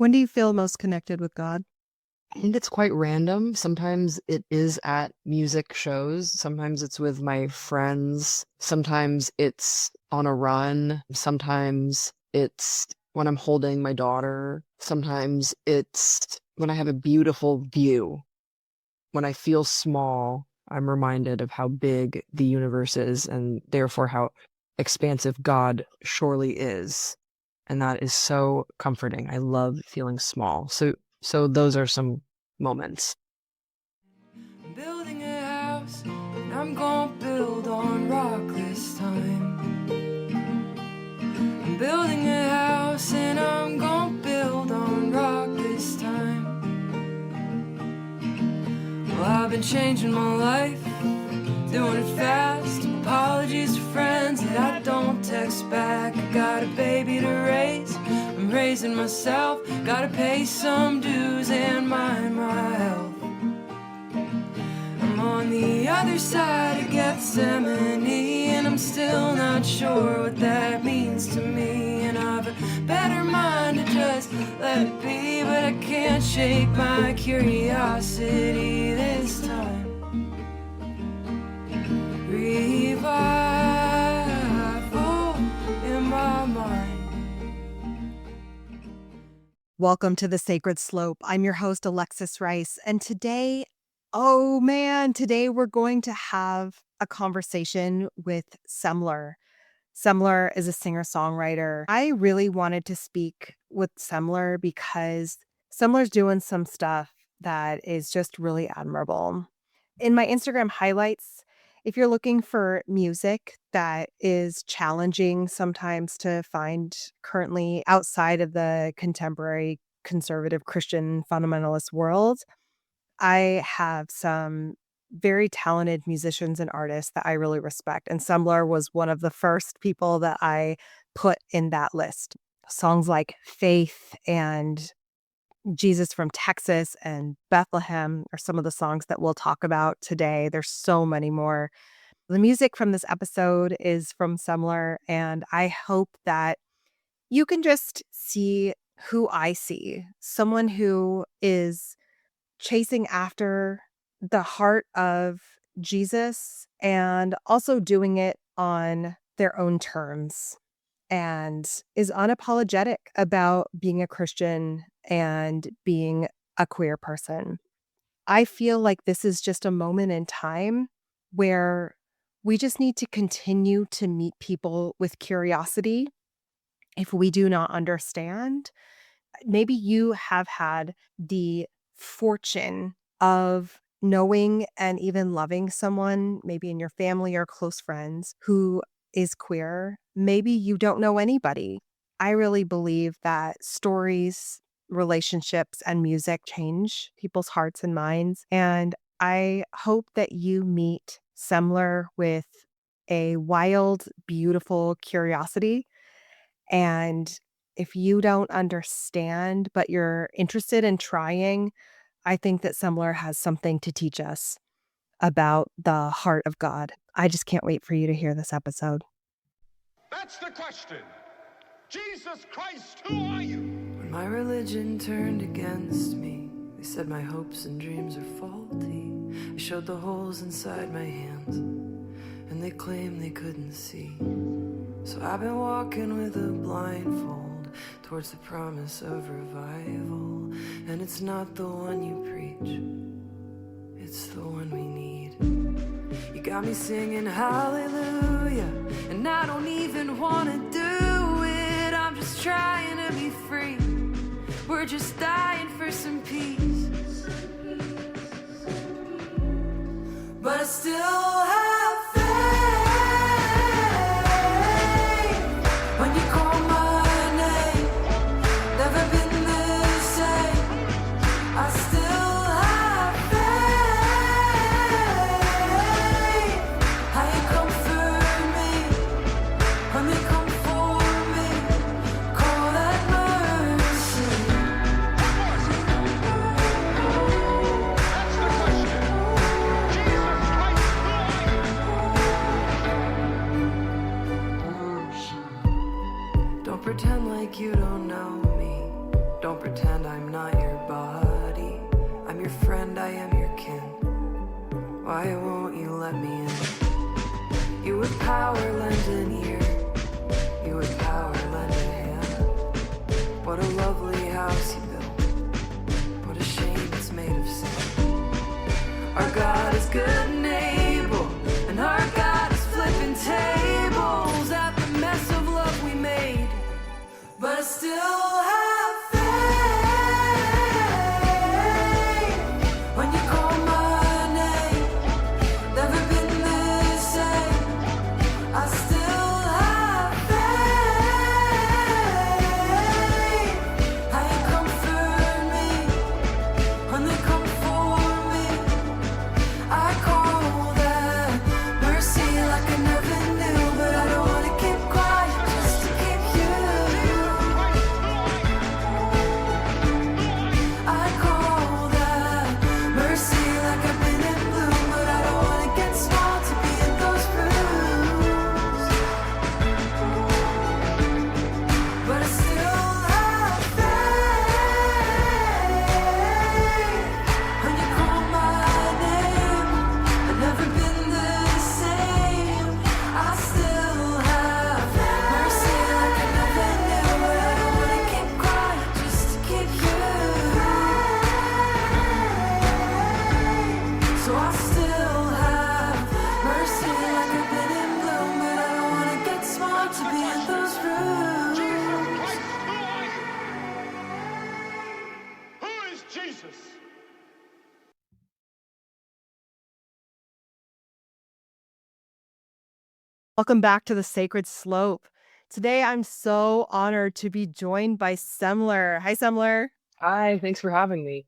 When do you feel most connected with God? I think it's quite random. Sometimes it is at music shows. Sometimes it's with my friends. Sometimes it's on a run. Sometimes it's when I'm holding my daughter. Sometimes it's when I have a beautiful view. When I feel small, I'm reminded of how big the universe is and therefore how expansive God surely is. And that is so comforting. I love feeling small. So those are some moments. I'm building a house, and I'm gonna build on rock this time. I'm building a house, and I'm gonna build on rock this time. Well, I've been changing my life, doing it fast. Apologies to friends that I don't text back. I got a baby to raise, I'm raising myself. Gotta pay some dues and mind my health. I'm on the other side of Gethsemane, and I'm still not sure what that means to me. And I've a better mind to just let it be, but I can't shake my curiosity this time. Revival in my mind. Welcome to The Sacred Slope. I'm your host, Alexis Rice. And today, today we're going to have a conversation with Semler. Semler is a singer-songwriter. I really wanted to speak with Semler because Semler's doing some stuff that is just really admirable. In my Instagram highlights, if you're looking for music that is challenging sometimes to find currently outside of the contemporary conservative Christian fundamentalist world, I have some very talented musicians and artists that I really respect. And Semler was one of the first people that I put in that list. Songs like Faith and Jesus from Texas and Bethlehem are some of the songs that we'll talk about today. There's so many more. The music from this episode is from Semler, and I hope that you can just see who I see, someone who is chasing after the heart of Jesus and also doing it on their own terms and is unapologetic about being a Christian and being a queer person. I feel like this is just a moment in time where we just need to continue to meet people with curiosity. If we do not understand, maybe you have had the fortune of knowing and even loving someone, maybe in your family or close friends, who is queer. Maybe you don't know anybody. I really believe that stories, relationships, and music change people's hearts and minds. And I hope that you meet Semler with a wild, beautiful curiosity. And if you don't understand, but you're interested in trying, I think that Semler has something to teach us about the heart of God. I just can't wait for you to hear this episode. That's the question. Jesus Christ, who are you? When my religion turned against me, they said my hopes and dreams are faulty. I showed the holes inside my hands, and they claimed they couldn't see. So I've been walking with a blindfold towards the promise of revival. And it's not the one you preach, it's the one we need. You got me singing hallelujah, and I don't even want to do it. I'm just trying to be free. We're just dying for some peace. But I still have faith. When you call my name, never been the same. I still have faith. How you comfort me when they come for me. Call that mercy. That's the question. Jesus Christ, who are you? power, lend an ear. You with power, lend a hand. What a lovely house you built. What a shame it's made of sand. Our God is good and able, and our God is flipping tables at the mess of love we made. But I still have faith when you call my name. Never been the same. I still have faith. How you comfort me when they come for me. I call that mercy like I never knew, but I don't want to keep quiet just to keep you. I call that mercy like I've been in bloom, but I don't want to get small to be in those rooms. But I still have faith when you call my name. I've never been the same. I still have mercy like I never knew, but I don't want to keep quiet just to keep you. So I still have mercy like I've been in bloom, but I don't want to get smart to be in those rooms. Who is Jesus? Welcome back to the Sacred Slope. Today, I'm so honored to be joined by Semler. Hi, Semler. Hi, thanks for having me.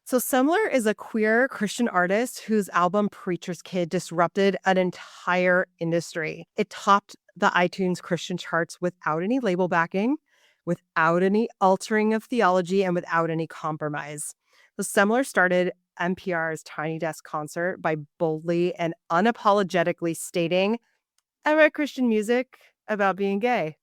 So, Semler is a queer Christian artist whose album Preacher's Kid disrupted an entire industry. It topped the iTunes Christian charts without any label backing, without any altering of theology, and without any compromise. So, Semler started NPR's Tiny Desk concert by boldly and unapologetically stating, I write Christian music about being gay,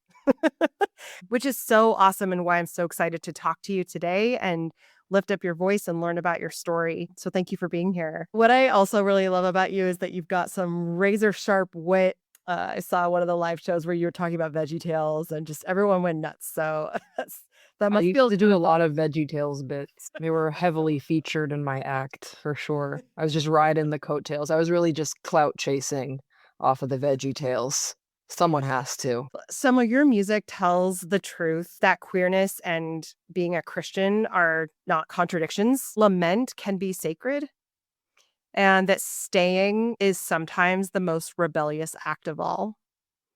which is so awesome and why I'm so excited to talk to you today and lift up your voice and learn about your story. So thank you for being here. What I also really love about you is that you've got some razor sharp wit. I saw one of the live shows where you were talking about Veggie Tales and just everyone went nuts. So that I must used feel to do a lot of VeggieTales bits. They were heavily featured in my act for sure. I was just riding the coattails. I was really just clout chasing off of the VeggieTales. Someone has to. Some of your music tells the truth that queerness and being a Christian are not contradictions. Lament can be sacred, and that staying is sometimes the most rebellious act of all.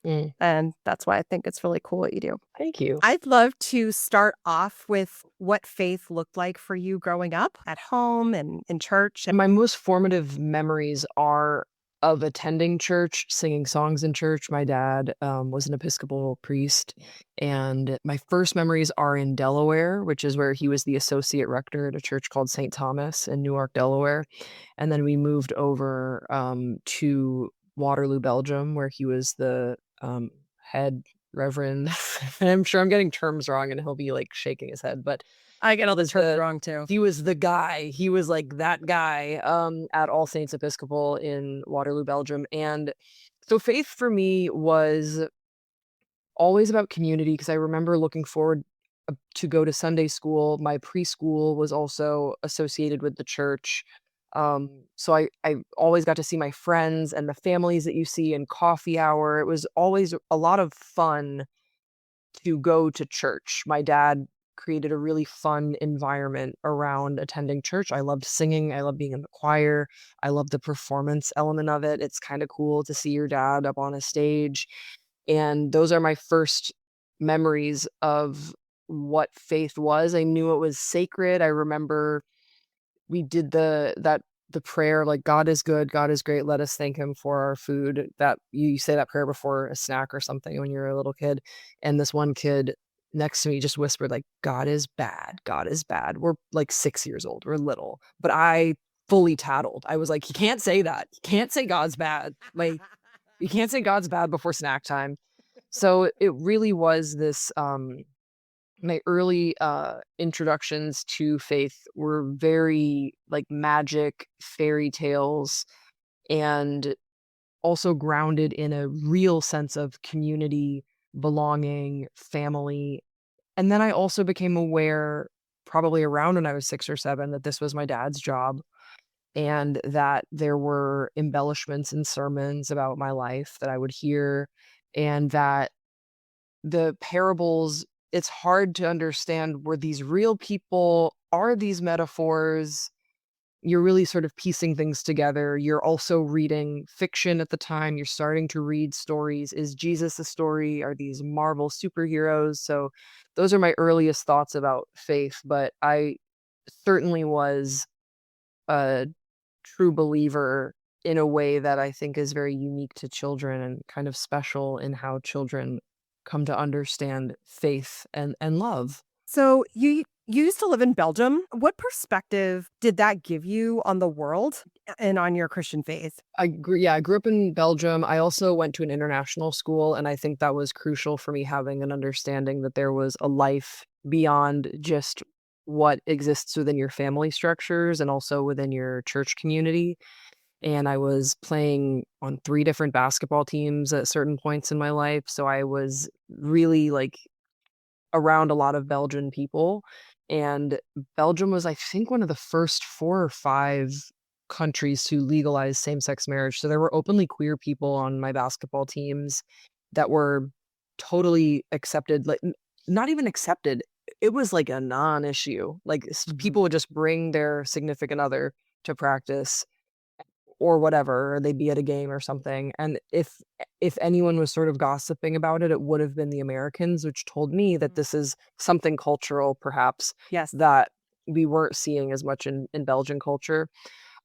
Mm, And that's why I think it's really cool what you do. thank you. I'd love to start off with what faith looked like for you growing up at home and in church. And my most formative memories are of attending church, singing songs in church. My dad was an Episcopal priest, and my first memories are in Delaware, which is where he was the associate rector at a church called St. Thomas in Newark, Delaware. And then we moved over to Waterloo, Belgium, where he was the head reverend. And I'm sure I'm getting terms wrong, and he'll be like shaking his head, but I get all the was terms the- wrong too. he was the guy. He was like that guy at All Saints Episcopal in Waterloo, Belgium. And so faith for me was always about community because I remember looking forward to go to Sunday school. My preschool was also associated with the church. So I always got to see my friends and the families that you see in coffee hour. It was always a lot of fun to go to church. My dad created a really fun environment around attending church. I loved singing. I loved being in the choir. I loved the performance element of it. It's kind of cool to see your dad up on a stage. And those are my first memories of what faith was. I knew it was sacred. I remember we did the prayer like God is good, God is great, let us thank him for our food. That you say that prayer before a snack or something when you're a little kid. And this one kid next to me just whispered like God is bad, God is bad. We're like 6 years old, we're little, but I fully tattled. I was like, you can't say that, you can't say God's bad, like you can't say God's bad before snack time. So it really was this my early introductions to faith were very like magic, fairy tales, and also grounded in a real sense of community, belonging, family. And then I also became aware, probably around when I was 6 or 7, that this was my dad's job and that there were embellishments in sermons about my life that I would hear, and that the parables, it's hard to understand, were these real people? Are these metaphors? You're really sort of piecing things together. You're also reading fiction at the time. You're starting to read stories. Is Jesus a story? Are these Marvel superheroes? So those are my earliest thoughts about faith, but I certainly was a true believer in a way that I think is very unique to children and kind of special in how children come to understand faith and love. So you used to live in Belgium. What perspective did that give you on the world and on your Christian faith? I grew up in Belgium. I also went to an international school, and I think that was crucial for me, having an understanding that there was a life beyond just what exists within your family structures and also within your church community. And I was playing on 3 different basketball teams at certain points in my life, so I was really, like, around a lot of Belgian people, and Belgium was, I think, one of the first 4 or 5 countries to legalize same-sex marriage, so there were openly queer people on my basketball teams that were totally accepted, like, n not even accepted, it was like a non-issue, like, Mhm. people would just bring their significant other to practice or whatever, or they'd be at a game or something, and if anyone was sort of gossiping about it, it would have been the Americans, which told me that this is something cultural, perhaps, Yes, that we weren't seeing as much in Belgian culture.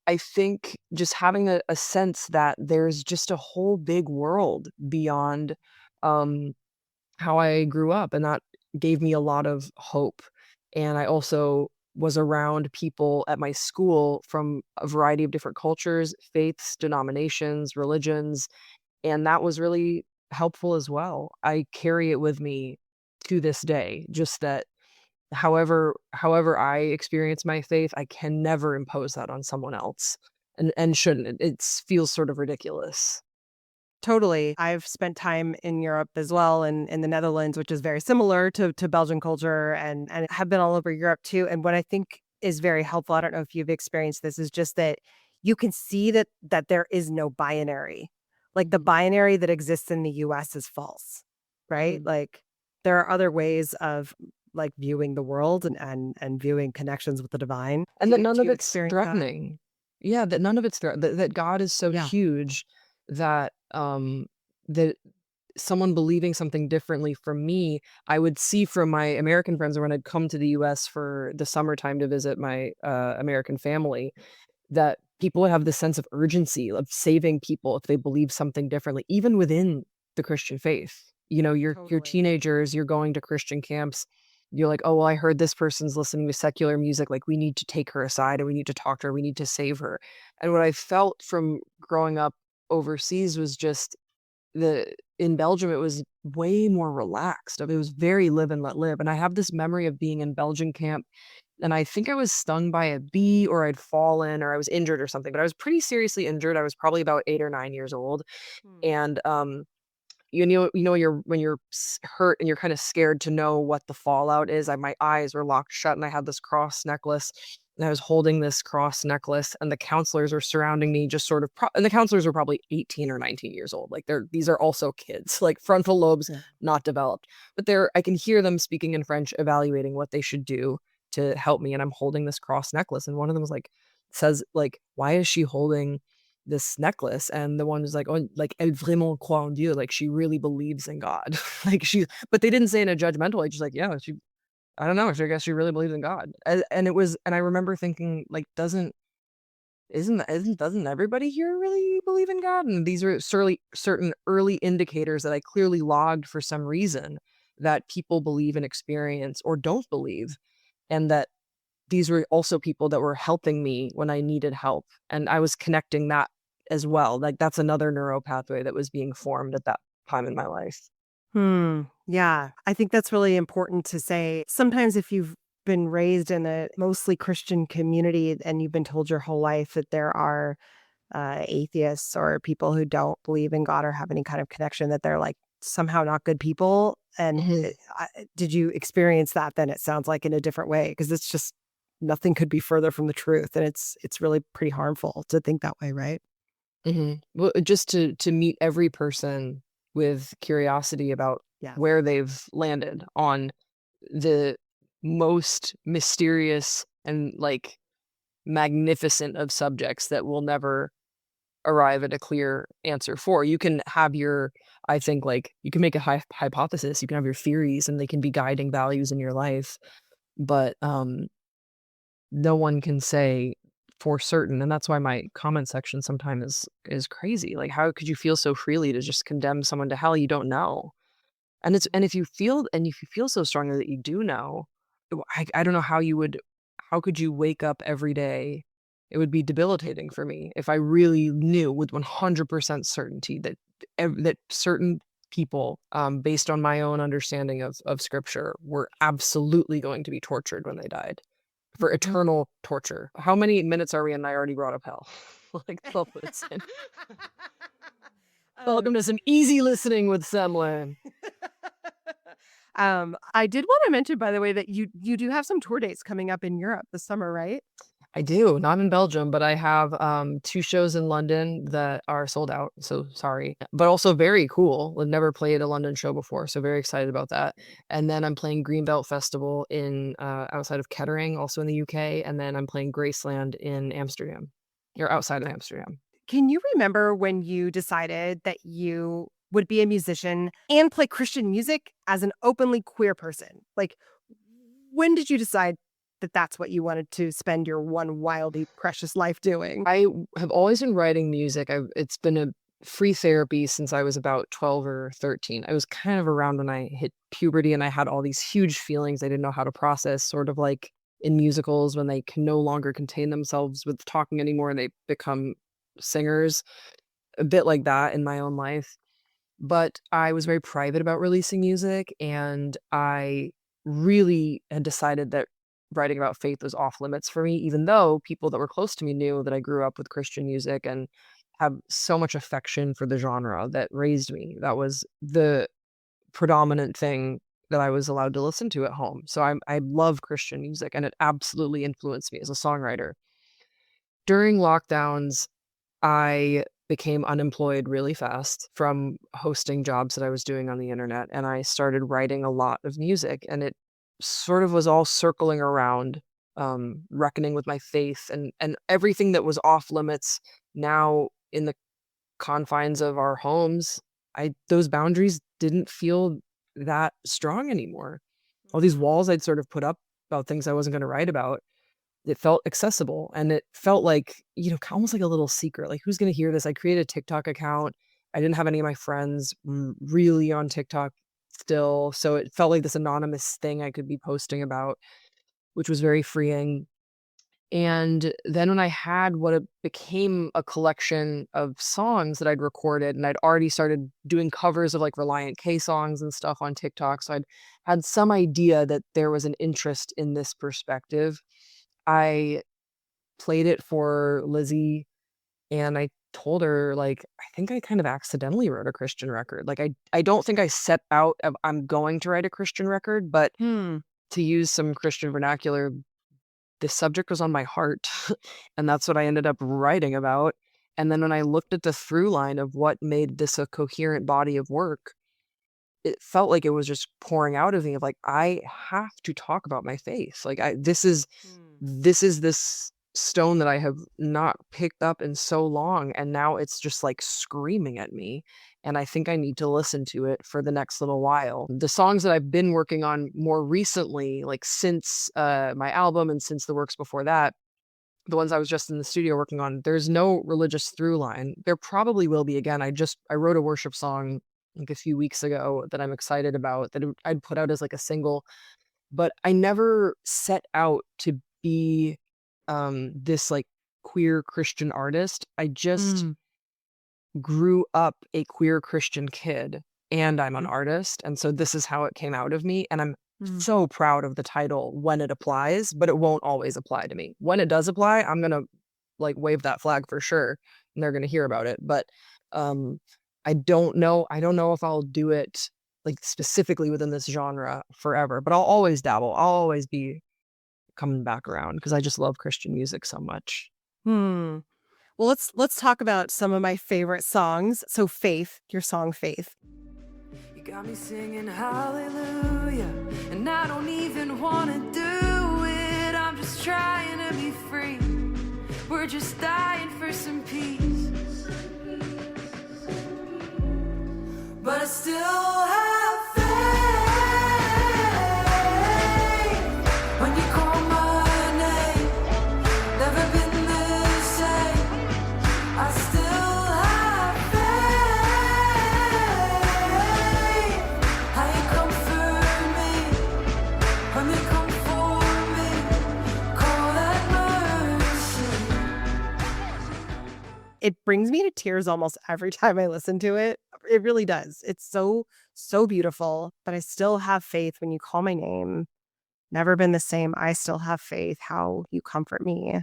I think just having a sense that there's just a whole big world beyond, um how I grew up, and that gave me a lot of hope. And I also was around people at my school from a variety of different cultures, faiths, denominations, religions, and that was really helpful as well. I carry it with me to this day, just that however I experience my faith, I can never impose that on someone else and shouldn't. It feels sort of ridiculous. totally. I've spent time in Europe as well and in the Netherlands, which is very similar to Belgian culture and have been all over Europe too. And what I think is very helpful, I don't know if you've experienced this, is just that you can see that there is no binary. Like the binary that exists in the US is false, right? Mhm. Like there are other ways of like viewing the world and viewing connections with the divine. And that none Do of you it's experience that? threatening. Yeah, that none of it's that God is so Yeah. huge that, that someone believing something differently from me, I would see from my American friends, or when I'd come to the US for the summertime to visit my, American family, that people would have this sense of urgency of saving people if they believe something differently, even within the Christian faith. You know, you're Totally. teenagers, you're going to Christian camps, you're like, "Oh, well, I heard this person's listening to secular music, like, we need to take her aside, and we need to talk to her, we need to save her." And what I felt from growing up overseas was just the in Belgium, it was way more relaxed. It was very live and let live, and I have this memory of being in Belgian camp, and I think I was stung by a bee, or I'd fallen, or I was injured or something, but I was pretty seriously injured. I was probably about 8 or 9 years old, Hmm. and, when you're hurt and you're kind of scared to know what the fallout is. My eyes were locked shut, and I had this cross necklace, and I was holding this cross necklace, and the counselors were surrounding me, just sort of, and the counselors were probably 18 or 19 years old. Like these are also kids, like frontal lobes Yeah. not developed, but I can hear them speaking in French, evaluating what they should do to help me, and I'm holding this cross necklace, and one of them was like, says like, "Why is she holding this necklace?" And the one was like, "Oh, like, elle vraiment croit en Dieu," like, she really believes in God. Like, but they didn't say in a judgmental way, just like, "Yeah, she I don't know, I guess she really believes in God." And I remember thinking, like, doesn't everybody here really believe in God? And these are certain early indicators that I clearly logged for some reason, that people believe in experience or don't believe, and that these were also people that were helping me when I needed help, and I was connecting that as well. Like, that's another neural pathway that was being formed at that time in my life. Hmm. Yeah. I think that's really important to say. Sometimes if you've been raised in a mostly Christian community and you've been told your whole life that there are atheists or people who don't believe in God or have any kind of connection, that they're like somehow not good people. And Mhm. did you experience that then? It sounds like in a different way, because it's just nothing could be further from the truth. And it's really pretty harmful to think that way, right? Well, just to meet every person with curiosity about Yeah. where they've landed on the most mysterious and like magnificent of subjects that will never arrive at a clear answer for. You can have your, I think, like you can make a hypothesis, you can have your theories, and they can be guiding values in your life, but no one can say for certain, and that's why my comment section sometimes is crazy. Like, how could you feel so freely to just condemn someone to hell you don't know? And if you feel so strongly that you do know, I don't know how could you wake up every day? It would be debilitating for me if I really knew with 100% certainty that that certain people, based on my own understanding of scripture, were absolutely going to be tortured when they died for Mhm. eternal torture. How many minutes are we in? I already brought up hell. Like 12 minutes in. Um, Welcome to some easy listening with Semler. I did want to mention, by the way, that you do have some tour dates coming up in Europe this summer, right? I do, not in Belgium, but I have 2 shows in London that are sold out, so sorry. But also very cool. I've never played a London show before, so very excited about that. And then I'm playing Greenbelt Festival in outside of Kettering, also in the UK, and then I'm playing Graceland in Amsterdam. Or outside of Amsterdam. Can you remember when you decided that you would be a musician and play Christian music as an openly queer person? Like, when did you decide that that's what you wanted to spend your one wildly precious life doing? Have always been writing music. It's been a free therapy since I was about 12 or 13. I was kind of around when I hit puberty and I had all these huge feelings I didn't know how to process, sort of like in musicals when they can no longer contain themselves with talking anymore and they become singers, a bit like that in my own life. But I was very private about releasing music, and I really had decided that writing about faith was off limits for me, even though people that were close to me knew that I grew up with Christian music and have so much affection for the genre that raised me. That was the predominant thing that I was allowed to listen to at home. So I love Christian music, and it absolutely influenced me as a songwriter. During lockdowns, I became unemployed really fast from hosting jobs that I was doing on the internet, and I started writing a lot of music, and it sort of was all circling around reckoning with my faith and everything that was off limits now in the confines of our homes. I those boundaries didn't feel that strong anymore. All these walls I'd sort of put up about things I wasn't going to write about, it felt accessible, and it felt like, almost like a little secret, like, "Who's gonna hear this?" I created a TikTok account. I didn't have any of my friends really on TikTok still, so it felt like this anonymous thing I could be posting about, which was very freeing. And then when I had what it became a collection of songs that I'd recorded, and I'd already started doing covers of, like, Reliant K songs and stuff on TikTok, so I'd had some idea that there was an interest in this perspective. I played it for Lizzie, and I told her, like, I think I kind of accidentally wrote a Christian record. Like, I don't think I set out of I'm going to write a Christian record, but Hmm. to use some Christian vernacular, the subject was on my heart, and that's what I ended up writing about. And then when I looked at the through line of what made this a coherent body of work, it felt like it was just pouring out of me of like, I have to talk about my faith. Like, this is this stone that I have not picked up in so long, and now it's just like screaming at me. And I think I need to listen to it for the next little while. The songs that I've been working on more recently, like since my album and since the works before that, the ones I was just in the studio working on, there's no religious through line. There probably will be again. I wrote a worship song like a few weeks ago that I'm excited about that I'd put out as like a single, but I never set out to be this like queer Christian artist. I just Mm. grew up a queer Christian kid, and I'm an artist, and so this is how it came out of me, and I'm Mm. so proud of the title when it applies, but it won't always apply to me. When it does apply, I'm gonna like wave that flag for sure, and they're gonna hear about it. But I don't know if I'll do it like specifically within this genre forever, but I'll always dabble. I'll always be coming back around because I just love Christian music so much. Hmm. Well, let's talk about some of my favorite songs. So Faith, your song Faith. You got me singing hallelujah, and I don't even want to do it. I'm just trying to be free. We're just dying for some peace. But I still have faith when you call my name. Never been the same. I still have faith. How you comfort me when you come for me. Call that mercy. It brings me to tears almost every time I listen to it. It really does. It's so, so beautiful, but I still have faith when you call my name. Never been the same. I still have faith how you comfort me.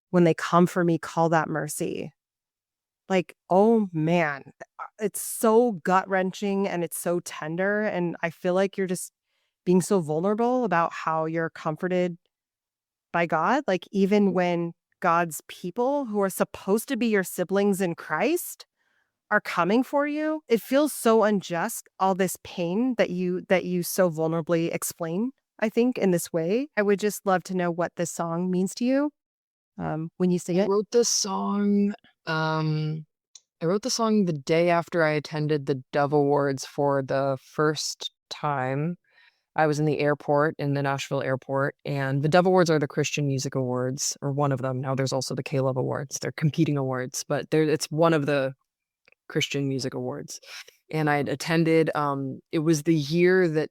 When they come for me, call that mercy. Like, oh man, it's so gut-wrenching and it's so tender. And I feel like you're just being so vulnerable about how you're comforted by God. Like, even when God's people who are supposed to be your siblings in Christ are coming for you, it feels so unjust, all this pain that you so vulnerably explain, I think, in this way. I would just love to know what this song means to you when you sing I it. wrote this song. I wrote the song the day after I attended the Dove Awards for the first time. I was in the airport, in the Nashville airport, and the Dove Awards are the Christian Music Awards, or one of them. Now there's also the K-Love Awards. They're competing awards, but it's one of the Christian Music Awards. And I'd attended, it was the year that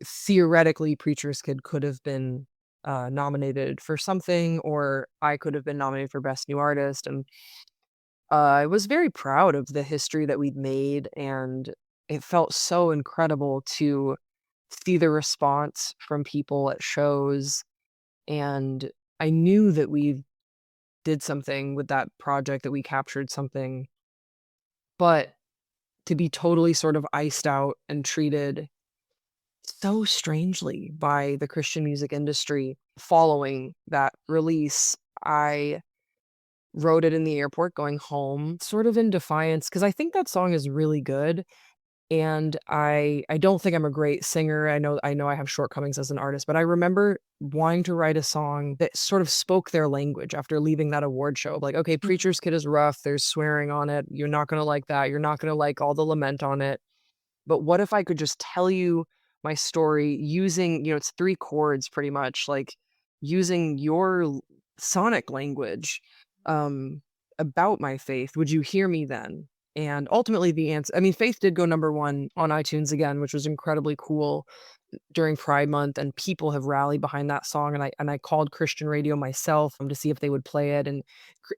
theoretically Preacher's Kid could have been nominated for something, or I could have been nominated for Best New Artist. And I was very proud of the history that we'd made, and it felt so incredible to see the response from people at shows. And I knew that we did something with that project, that we captured something, but to be totally sort of iced out and treated so strangely by the Christian music industry following that release, I wrote it in the airport going home, sort of in defiance, because I think that song is really good. And I don't think I'm a great singer. I know I have shortcomings as an artist, but I remember wanting to write a song that sort of spoke their language after leaving that award show. Like, okay, Preacher's Kid is rough. There's swearing on it. You're not going to like that. You're not going to like all the lament on it. But what if I could just tell you my story using, it's 3 chords pretty much, like using your sonic language about my faith. Would you hear me then? And ultimately the answer, I mean, Faith did go #1 on iTunes again, which was incredibly cool during Pride Month, and people have rallied behind that song. And I called Christian radio myself to see if they would play it. And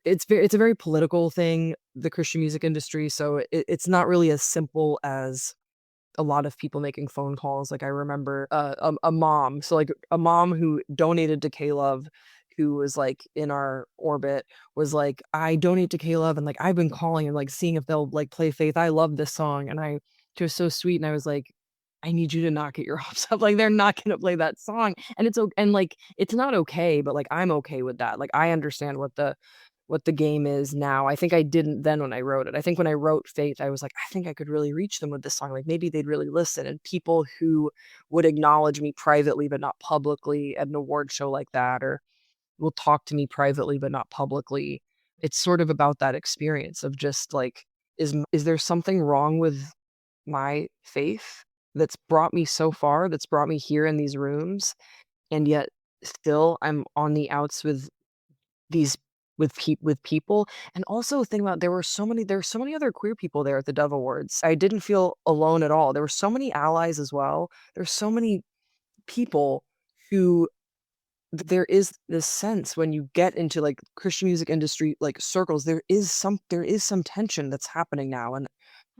it's a very political thing, the Christian music industry. So it's not really as simple as a lot of people making phone calls. Like I remember a mom, so like a mom who donated to K-Love, who was like in our orbit, was like, I donate to K-Love, and like I've been calling and like seeing if they'll like play Faith. I love this song. And she was so sweet, and I was like, I need you to not get your hopes up. Like they're not gonna play that song. And and like it's not okay, but like I'm okay with that. Like I understand what the game is now. I think I didn't then when I wrote it. I think when I wrote Faith, I was like, I think I could really reach them with this song. Like maybe they'd really listen. And people who would acknowledge me privately but not publicly at an award show like that, or will talk to me privately but not publicly. It's sort of about that experience of just like, is there something wrong with my faith that's brought me so far, that's brought me here in these rooms, and yet still I'm on the outs with these with people. And also think about, there were so many other queer people there at the Dove Awards. I didn't feel alone at all. There were so many allies as well. There's so many people who, there is this sense when you get into like Christian music industry like circles, there is some tension that's happening now. And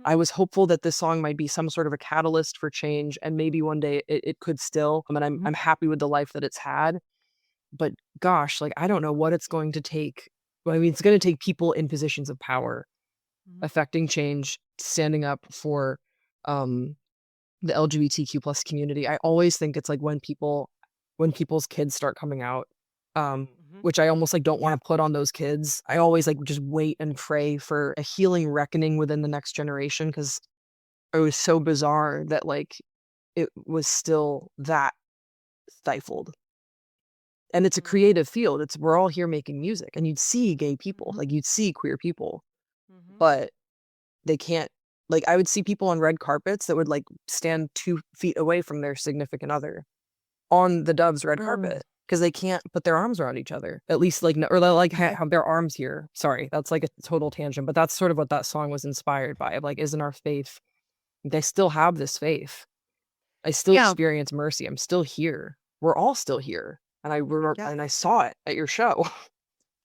I was hopeful that this song might be some sort of a catalyst for change, and maybe one day it could still. I mean, I'm happy with the life that it's had, but gosh, like I don't know what it's going to take I mean, it's going to take people in positions of power, Mhm. affecting change, standing up for the LGBTQ plus community. I always think it's like when people's kids start coming out, Mhm. which I almost like don't want to put on those kids. I always like just wait and pray for a healing reckoning within the next generation, because it was so bizarre that like it was still that stifled. And it's a Mhm. creative field. We're all here making music, and you'd see gay people, Mhm. like you'd see queer people, Mhm. but they can't, like I would see people on red carpets that would like stand 2 feet away from their significant other on the Dove's red carpet, because they can't put their arms around each other. At least like, or they'll like have their arms here. Sorry, that's like a total tangent, but that's sort of what that song was inspired by. Of like, isn't our faith? They still have this faith. I still Yeah. experience mercy. I'm still here. We're all still here. And Yeah. I saw it at your show.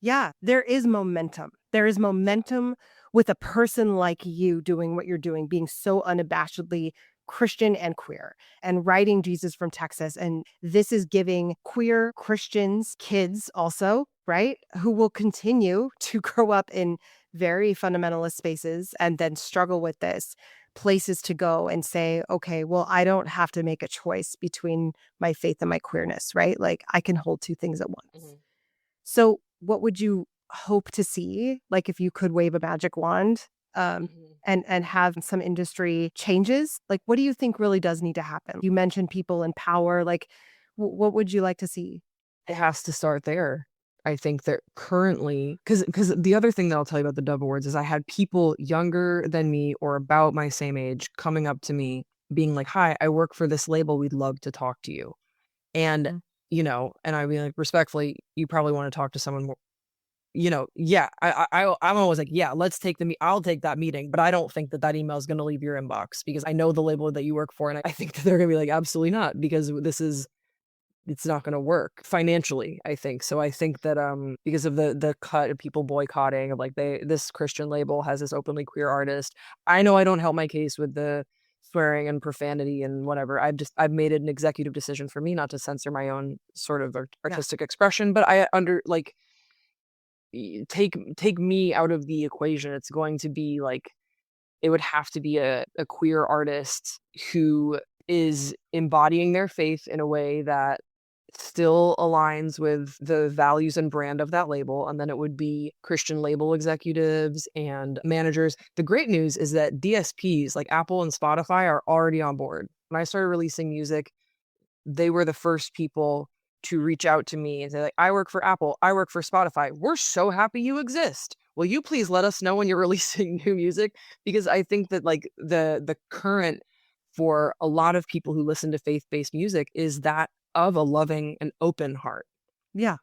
Yeah, there is momentum. There is momentum with a person like you doing what you're doing, being so unabashedly Christian and queer and writing Jesus from Texas. And this is giving queer Christians, kids also, right, who will continue to grow up in very fundamentalist spaces and then struggle with this, places to go and say, okay, well, I don't have to make a choice between my faith and my queerness, right? Like I can hold two things at once. So, what would you hope to see, like, if you could wave a magic wand, and have some industry changes? Like, what do you think really does need to happen? You mentioned people in power, like, what would you like to see? It has to start there. I think that currently, because the other thing that I'll tell you about the Dove Awards is I had people younger than me or about my same age coming up to me being like, "Hi, I work for this label. We'd love to talk to you." And, Mm. and I'd be like, respectfully, you probably want to talk to someone more, yeah, I'm always like, yeah, let's take I'll take that meeting, but I don't think that that email is going to leave your inbox, because I know the label that you work for. And I think that they're going to be like, absolutely not, because it's not going to work financially, I think. So I think that because of the cut of people boycotting, of like, this Christian label has this openly queer artist. I know I don't help my case with the swearing and profanity and whatever. I've made it an executive decision for me not to censor my own sort of Yeah. artistic expression, but I like, take me out of the equation. It's going to be like, it would have to be a queer artist who is embodying their faith in a way that still aligns with the values and brand of that label. And then it would be Christian label executives and managers. The great news is that DSPs like Apple and Spotify are already on board. When I started releasing music, they were the first people to reach out to me and say, like, I work for Apple, I work for Spotify. We're so happy you exist. Will you please let us know when you're releasing new music? Because I think that like the current for a lot of people who listen to faith-based music is that of a loving and open heart, Yeah.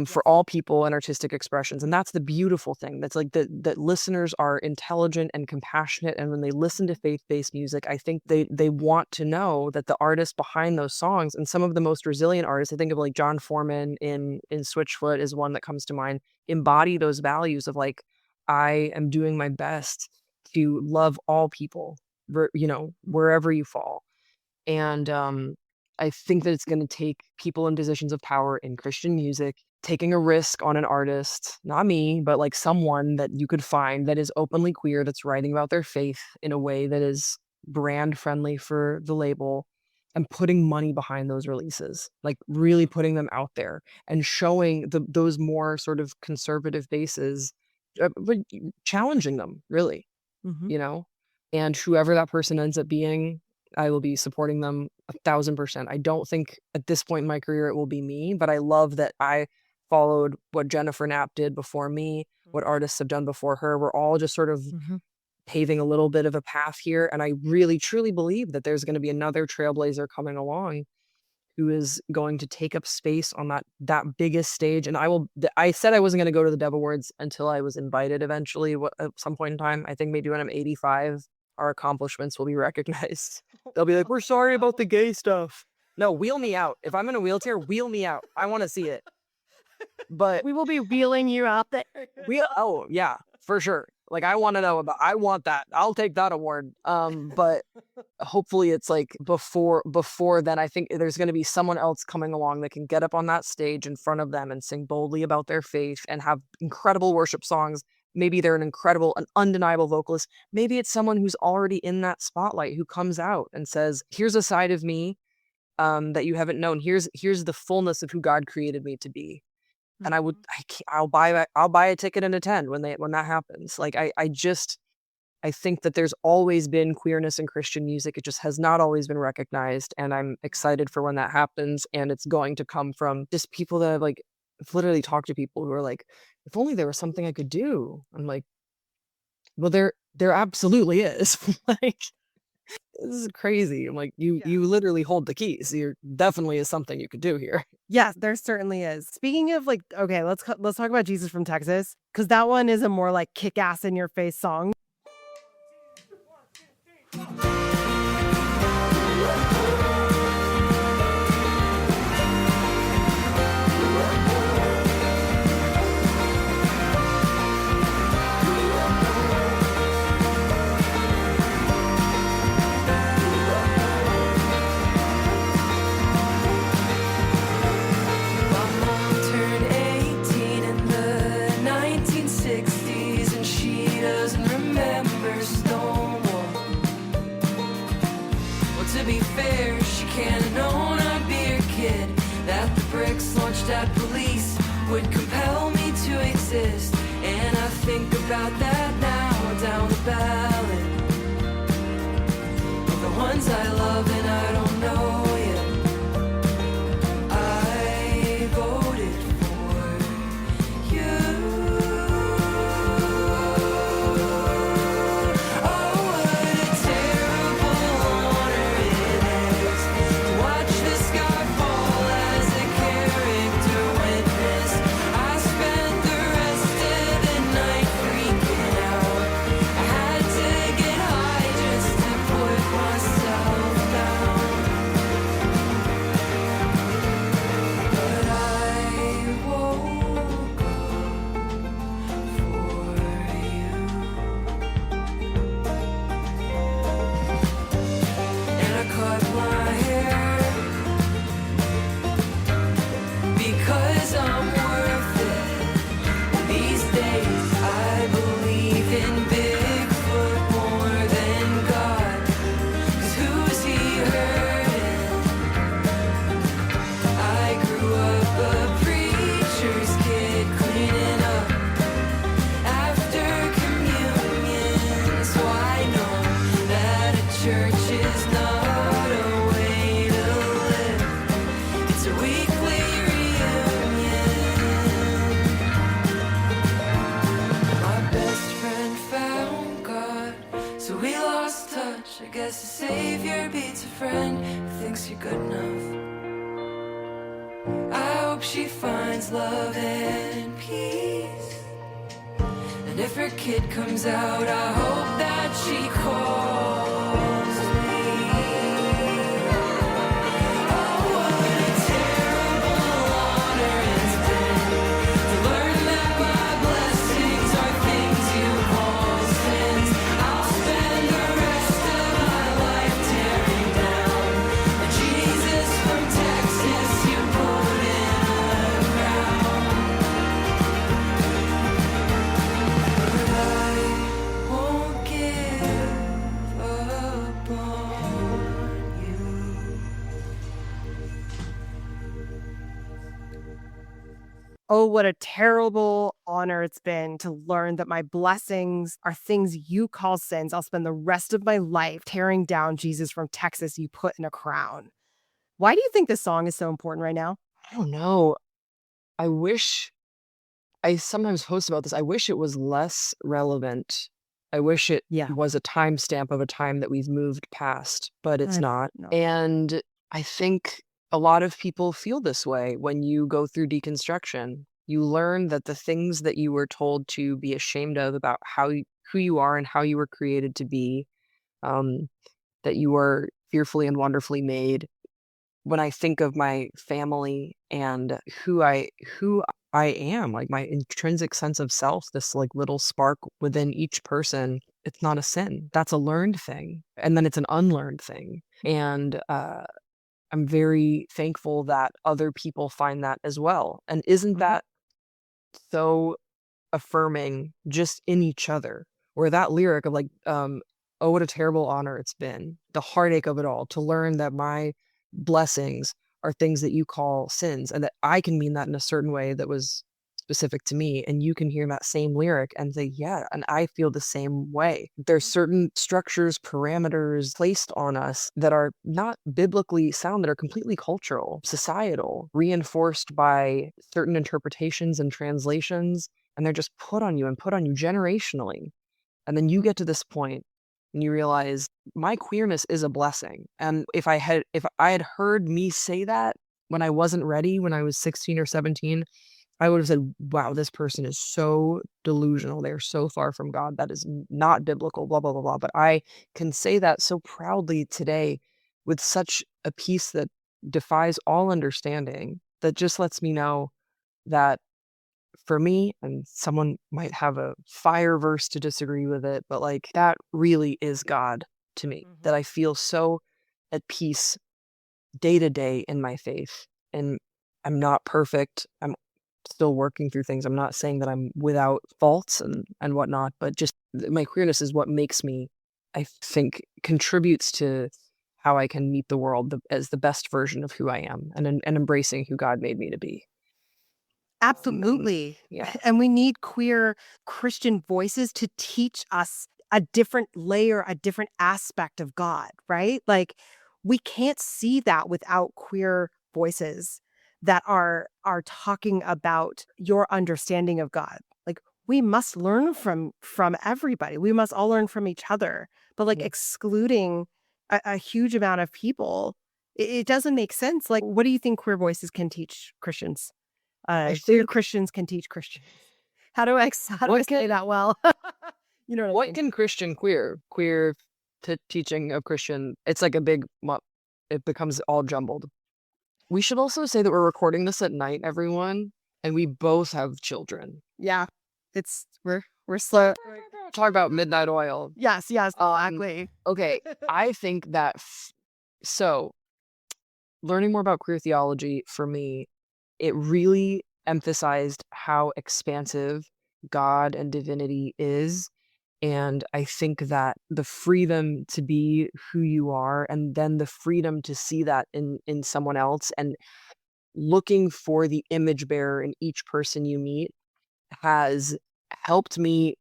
for all people and artistic expressions. And that's the beautiful thing. That's like that listeners are intelligent and compassionate. And when they listen to faith-based music, I think they want to know that the artist behind those songs, and some of the most resilient artists, I think of like John Foreman in Switchfoot is one that comes to mind, embody those values of like, I am doing my best to love all people, wherever you fall. And I think that it's going to take people in positions of power in Christian music taking a risk on an artist, not me, but like someone that you could find that is openly queer, that's writing about their faith in a way that is brand friendly for the label, and putting money behind those releases, like really putting them out there and showing those more sort of conservative bases, but challenging them really, Mhm. you know, and whoever that person ends up being, I will be supporting them 1,000%. I don't think at this point in my career it will be me, but I love that I followed what Jennifer Knapp did before me, what artists have done before her. We're all just sort of Mhm. paving a little bit of a path here. And I really, truly believe that there's going to be another trailblazer coming along who is going to take up space on that biggest stage. And I said I wasn't going to go to the Dove Awards until I was invited eventually, at some point in time. I think maybe when I'm 85, our accomplishments will be recognized. They'll be like, we're sorry about the gay stuff. No, wheel me out. If I'm in a wheelchair, wheel me out. I want to see it. But We will be wheeling you out there. oh yeah, for sure. Like, I want to know about, I want that. I'll take that award. But hopefully it's like before then, I think there's going to be someone else coming along that can get up on that stage in front of them and sing boldly about their faith and have incredible worship songs. Maybe they're an undeniable vocalist. Maybe it's someone who's already in that spotlight who comes out and says, here's a side of me that you haven't known. Here's the fullness of who God created me to be. And I'll buy a ticket and attend when that happens. Like, I think that there's always been queerness in Christian music. It just has not always been recognized. And I'm excited for when that happens. And it's going to come from just people that have like literally talked to people who are like, if only there was something I could do. I'm like, well, there absolutely is. Like, this is crazy. I'm like, you literally hold the keys. There definitely is something you could do here. Yes, there certainly is. Speaking of like, okay, let's talk about Jesus from Texas, because that one is a more like kick ass in your face song. To be fair, she can't have known I'd be her kid, that the bricks launched at police would compel me to exist. And I think about that now down the ballot of the ones I love and I don't know yet. I voted for you. Oh, what a terrible honor it is to watch the sky fall as a character witness. I spent the rest of the night freaking out. I had to get high just to put myself down. But I woke up for you. And I cut my hair because I'm worth it. These days I believe in Bigfoot more than God. 'Cause who's he hurting? I grew up a preacher's kid, cleaning up after communion. So I know that a church is not a way to live. It's a weekly reunion. My best friend found God, so we lost touch. I guess a savior beats a friend who thinks you're good enough. I hope she finds love and peace. And if her kid comes out, I hope that she calls me. Oh, what a terrible honor it's been to learn that my blessings are things you call sins. I'll spend the rest of my life tearing down the Jesus from Texas you put in the ground. But I won't give up on you. Oh, what a terrible honor it's been to learn that my blessings are things you call sins. I'll spend the rest of my life tearing down Jesus from Texas you put in a crown. Why do you think this song is so important right now? I don't know. I sometimes post about this. I wish it was less relevant. I wish it was a timestamp of a time that we've moved past, but it's not. No. And I think a lot of people feel this way when you go through deconstruction. You learn that the things that you were told to be ashamed of about who you are and how you were created to be, that you are fearfully and wonderfully made. When I think of my family and who I am, like my intrinsic sense of self, this like little spark within each person. It's not a sin. That's a learned thing. And then it's an unlearned thing. And I'm very thankful that other people find that as well. And isn't that so affirming just in each other? Or that lyric of like, oh, what a terrible honor it's been, the heartache of it all, to learn that my blessings are things that you call sins, and that I can mean that in a certain way that was specific to me, and you can hear that same lyric and say, yeah, and I feel the same way. There's certain structures, parameters placed on us that are not biblically sound, that are completely cultural, societal, reinforced by certain interpretations and translations, and they're just put on you and put on you generationally. And then you get to this point and you realize my queerness is a blessing. And if I had heard me say that when I wasn't ready, when I was 16 or 17, I would have said, wow, this person is so delusional. They're so far from God. That is not biblical, blah, blah, blah, blah. But I can say that so proudly today with such a peace that defies all understanding, that just lets me know that for me, and someone might have a fire verse to disagree with it, but like that really is God to me, that I feel so at peace day to day in my faith. And I'm not perfect. I'm still working through things. I'm not saying that I'm without faults and whatnot, but just my queerness is what makes me, I think, contributes to how I can meet the world as the best version of who I am, and embracing who God made me to be. Absolutely. Yeah. And we need queer Christian voices to teach us a different layer, a different aspect of God, right? Like we can't see that without queer voices that are talking about your understanding of God. Like we must learn from everybody. We must all learn from each other. But like Yeah. excluding a huge amount of people, it doesn't make sense. Like what do you think queer voices can teach Christians? I Queer think Christians can teach Christians. How do I what say can that well? You know what I what mean? can Christian queer to teaching of Christian, it's like a big it becomes all jumbled. We should also say that we're recording this at night, everyone, and we both have children. Yeah. It's we're slow. Talk about midnight oil. Yes, yes, Um, exactly. okay, I think that so learning more about queer theology for me, it really emphasized how expansive God and divinity is. And I think that the freedom to be who you are, and then the freedom to see that in someone else, and looking for the image bearer in each person you meet, has helped me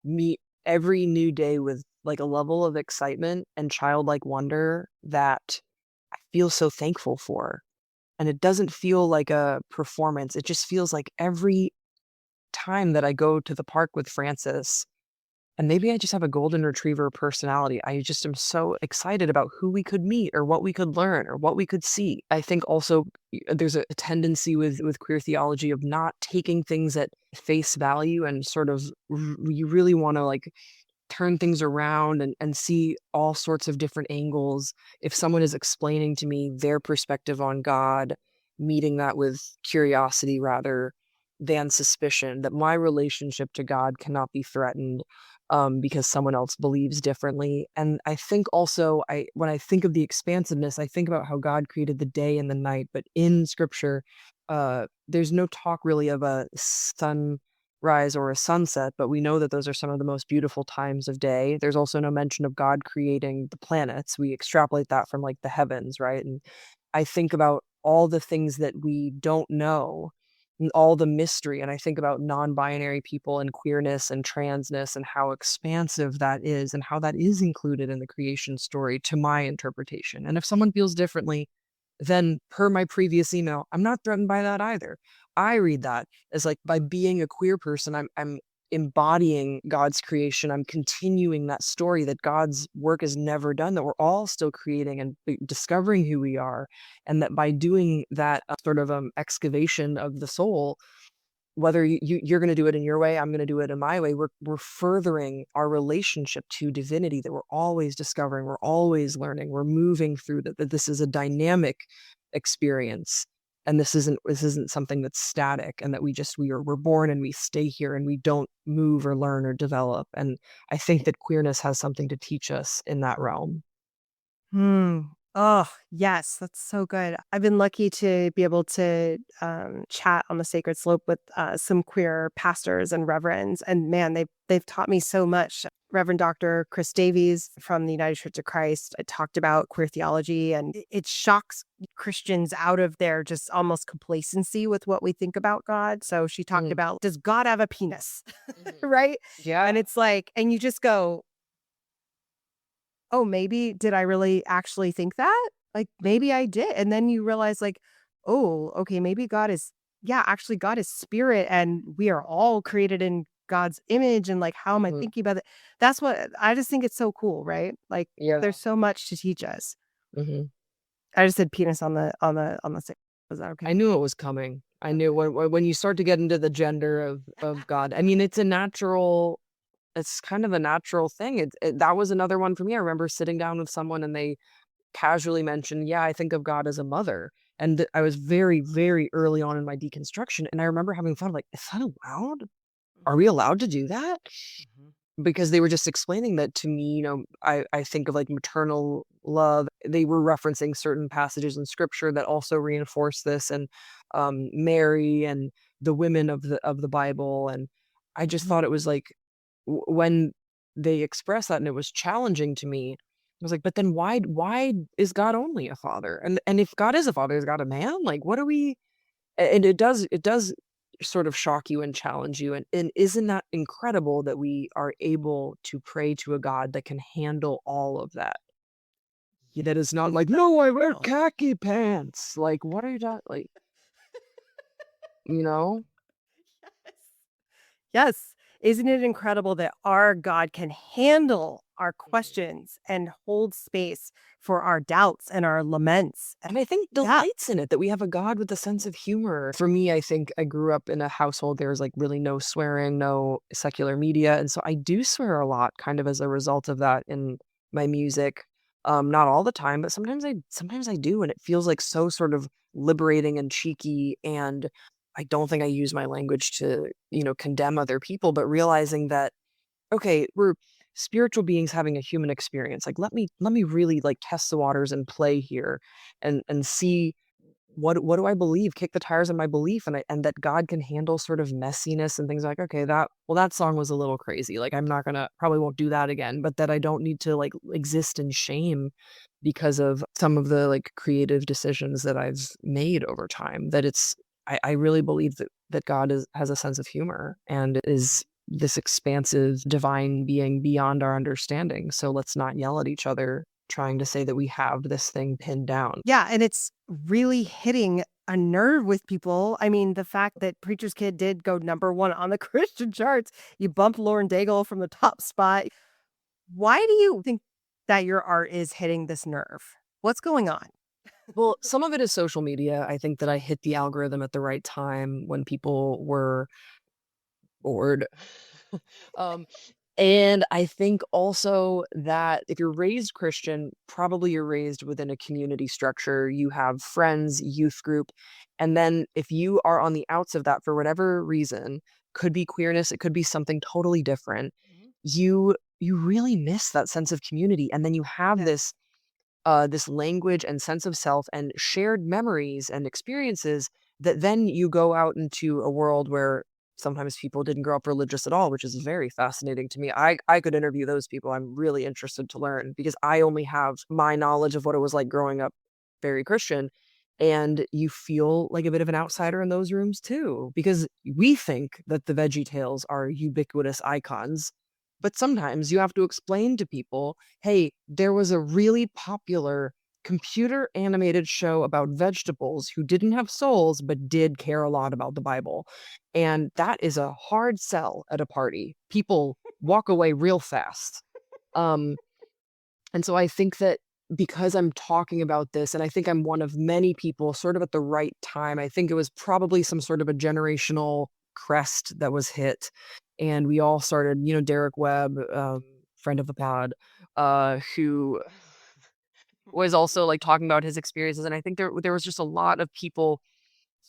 meet every new day with like a level of excitement and childlike wonder that I feel so thankful for. And it doesn't feel like a performance. It just feels like every time that I go to the park with Francis, and maybe I just have a golden retriever personality, I just am so excited about who we could meet or what we could learn or what we could see. I think also there's a tendency with queer theology of not taking things at face value, and sort of you really want to like turn things around and see all sorts of different angles. If someone is explaining to me their perspective on God, meeting that with curiosity rather than suspicion, that my relationship to God cannot be threatened because someone else believes differently. And I think also, when I think of the expansiveness, I think about how God created the day and the night, but in scripture, there's no talk really of a sunrise or a sunset, but we know that those are some of the most beautiful times of day. There's also no mention of God creating the planets. We extrapolate that from like the heavens, right? And I think about all the things that we don't know, and all the mystery, and I think about non-binary people and queerness and transness and how expansive that is, and how that is included in the creation story to my interpretation. And if someone feels differently, then per my previous email, I'm not threatened by that either. I read that as like, by being a queer person, I'm embodying God's creation. I'm continuing that story that God's work is never done, that we're all still creating and discovering who we are. And that by doing that sort of excavation of the soul, whether you're going to do it in your way, I'm going to do it in my way, we're furthering our relationship to divinity, that we're always discovering, we're always learning, we're moving through that this is a dynamic experience. and this isn't something that's static, and that we're born and we stay here and we don't move or learn or develop. And I think that queerness has something to teach us in that realm. Hmm. Oh, yes, that's so good. I've been lucky to be able to chat on the Sacred Slope with some queer pastors and reverends, and man, they've taught me so much. Reverend Dr. Chris Davies from the United Church of Christ talked about queer theology, and it shocks Christians out of their just almost complacency with what we think about God. So she talked Mm. about, does God have a penis? Mhm. Right? Yeah. And it's like, and you just go, oh, maybe did I really actually think that? Like, maybe I did. And then you realize, like, oh, okay, maybe God is, yeah, actually, God is spirit and we are all created in God's image. And like, how am I Mhm. thinking about it? That's what I just think it's so cool, right? Like, Yeah. there's so much to teach us. Mhm. I just said penis on the stick. Was that I okay? knew it was coming. I knew when you start to get into the gender of God. I mean, it's kind of a natural thing. That was another one for me. I remember sitting down with someone and they casually mentioned, "Yeah, I think of God as a mother." And I was very, very early on in my deconstruction, and I remember having fun, like, "Is that allowed? Are we allowed to do that?" Mhm. Because they were just explaining that to me. I think of, like, maternal love. They were referencing certain passages in scripture that also reinforce this, and, Mary and the women of the Bible, and I just thought it was, like, when they expressed that and it was challenging to me, I was like, "But then why is God only a father? And if God is a father, is God a man? Like, what are we?" And it does sort of shock you and challenge you, and isn't that incredible that we are able to pray to a God that can handle all of that? That is not like, "No, I wear khaki pants." Like, what are you talking like, you know? Yes. Isn't it incredible that our God can handle our questions and hold space for our doubts and our laments? And I think Yeah. delights in it, that we have a God with a sense of humor. For me, I think I grew up in a household, there was, like, really no swearing, no secular media, and so I do swear a lot kind of as a result of that in my music. Not all the time, but sometimes I do, and it feels, like, so sort of liberating and cheeky, and I don't think I use my language to, condemn other people, but realizing that, okay, we're spiritual beings having a human experience. Like, let me really, like, test the waters and play here, and see what do I believe, kick the tires on my belief, and that God can handle sort of messiness and things like, okay, that song was a little crazy. Like, I'm not gonna probably won't do that again, but that I don't need to, like, exist in shame because of some of the, like, creative decisions that I've made over time. That I really believe that God has a sense of humor and is this expansive divine being beyond our understanding. So let's not yell at each other trying to say that we have this thing pinned down. Yeah. And it's really hitting a nerve with people. I mean, the fact that Preacher's Kid did go #1 on the Christian charts, you bumped Lauren Daigle from the top spot. Why do you think that your art is hitting this nerve? What's going on? Well, some of it is social media. I think that I hit the algorithm at the right time when people were bored. um, and I think also that if you're raised Christian, probably you're raised within a community structure. You have friends, youth group. And then if you are on the outs of that for whatever reason, could be queerness, it could be something totally different. Mhm. You really miss that sense of community. And then you have Yes. this language and sense of self and shared memories and experiences that then you go out into a world where sometimes people didn't grow up religious at all, which is very fascinating to me. I could interview those people. I'm really interested to learn because I only have my knowledge of what it was like growing up very Christian. And you feel like a bit of an outsider in those rooms too, because we think that the Veggie Tales are ubiquitous icons. But sometimes you have to explain to people, hey, there was a really popular computer animated show about vegetables who didn't have souls but did care a lot about the Bible. And that is a hard sell at a party. People walk away real fast. Um, and so I think that because I'm talking about this, and I think I'm one of many people sort of at the right time, I think it was probably some sort of a generational crest that was hit. And we all started, Derek Webb, friend of the pod, who was also like talking about his experiences. And I think there was just a lot of people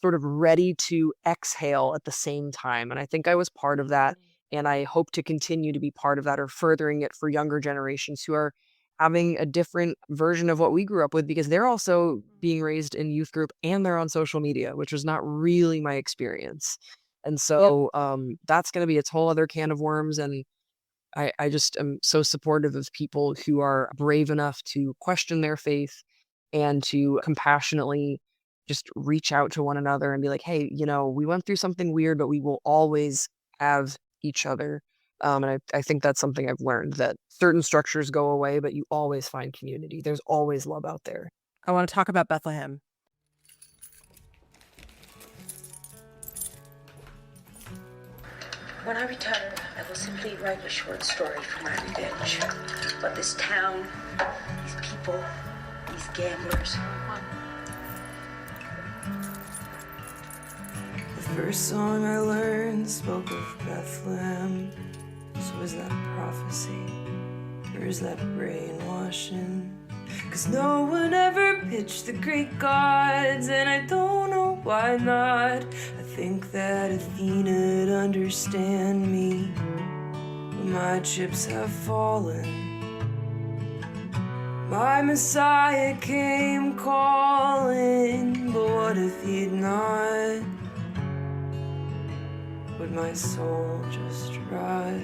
sort of ready to exhale at the same time. And I think I was part of that. And I hope to continue to be part of that or furthering it for younger generations who are having a different version of what we grew up with because they're also being raised in youth group and they're on social media, which was not really my experience. And so that's going to be its whole other can of worms. And I just am so supportive of people who are brave enough to question their faith and to compassionately just reach out to one another and be like, hey, we went through something weird, but we will always have each other. And I think that's something I've learned, that certain structures go away, but you always find community. There's always love out there. I want to talk about Bethlehem. When I retire, I will simply write a short story for my revenge. But this town, these people, these gamblers. The first song I learned spoke of Bethlehem. So is that prophecy? Or is that brainwashing? 'Cause no one ever pitched the Greek gods, and I don't know why not. I think that Athena'd understand me, but my chips have fallen. My Messiah came calling, but what if he'd not? Would my soul just rot?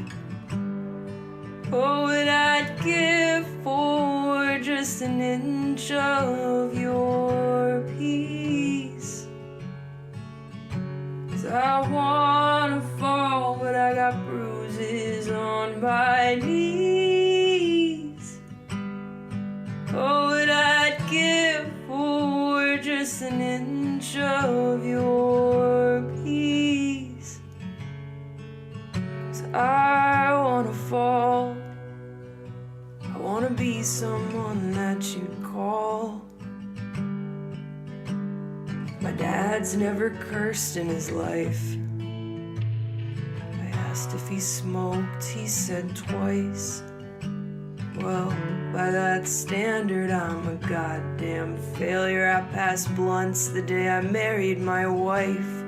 Oh, what I'd give for just an inch of your peace. 'Cause I wanna fall, but I got bruises on my knees. Oh, what I'd give for just an inch of your peace. 'Cause I wanna fall. I wanna be someone that you'd call. My dad's never cursed in his life. I asked if he smoked, he said twice. Well, by that standard, I'm a goddamn failure. I passed blunts the day I married my wife.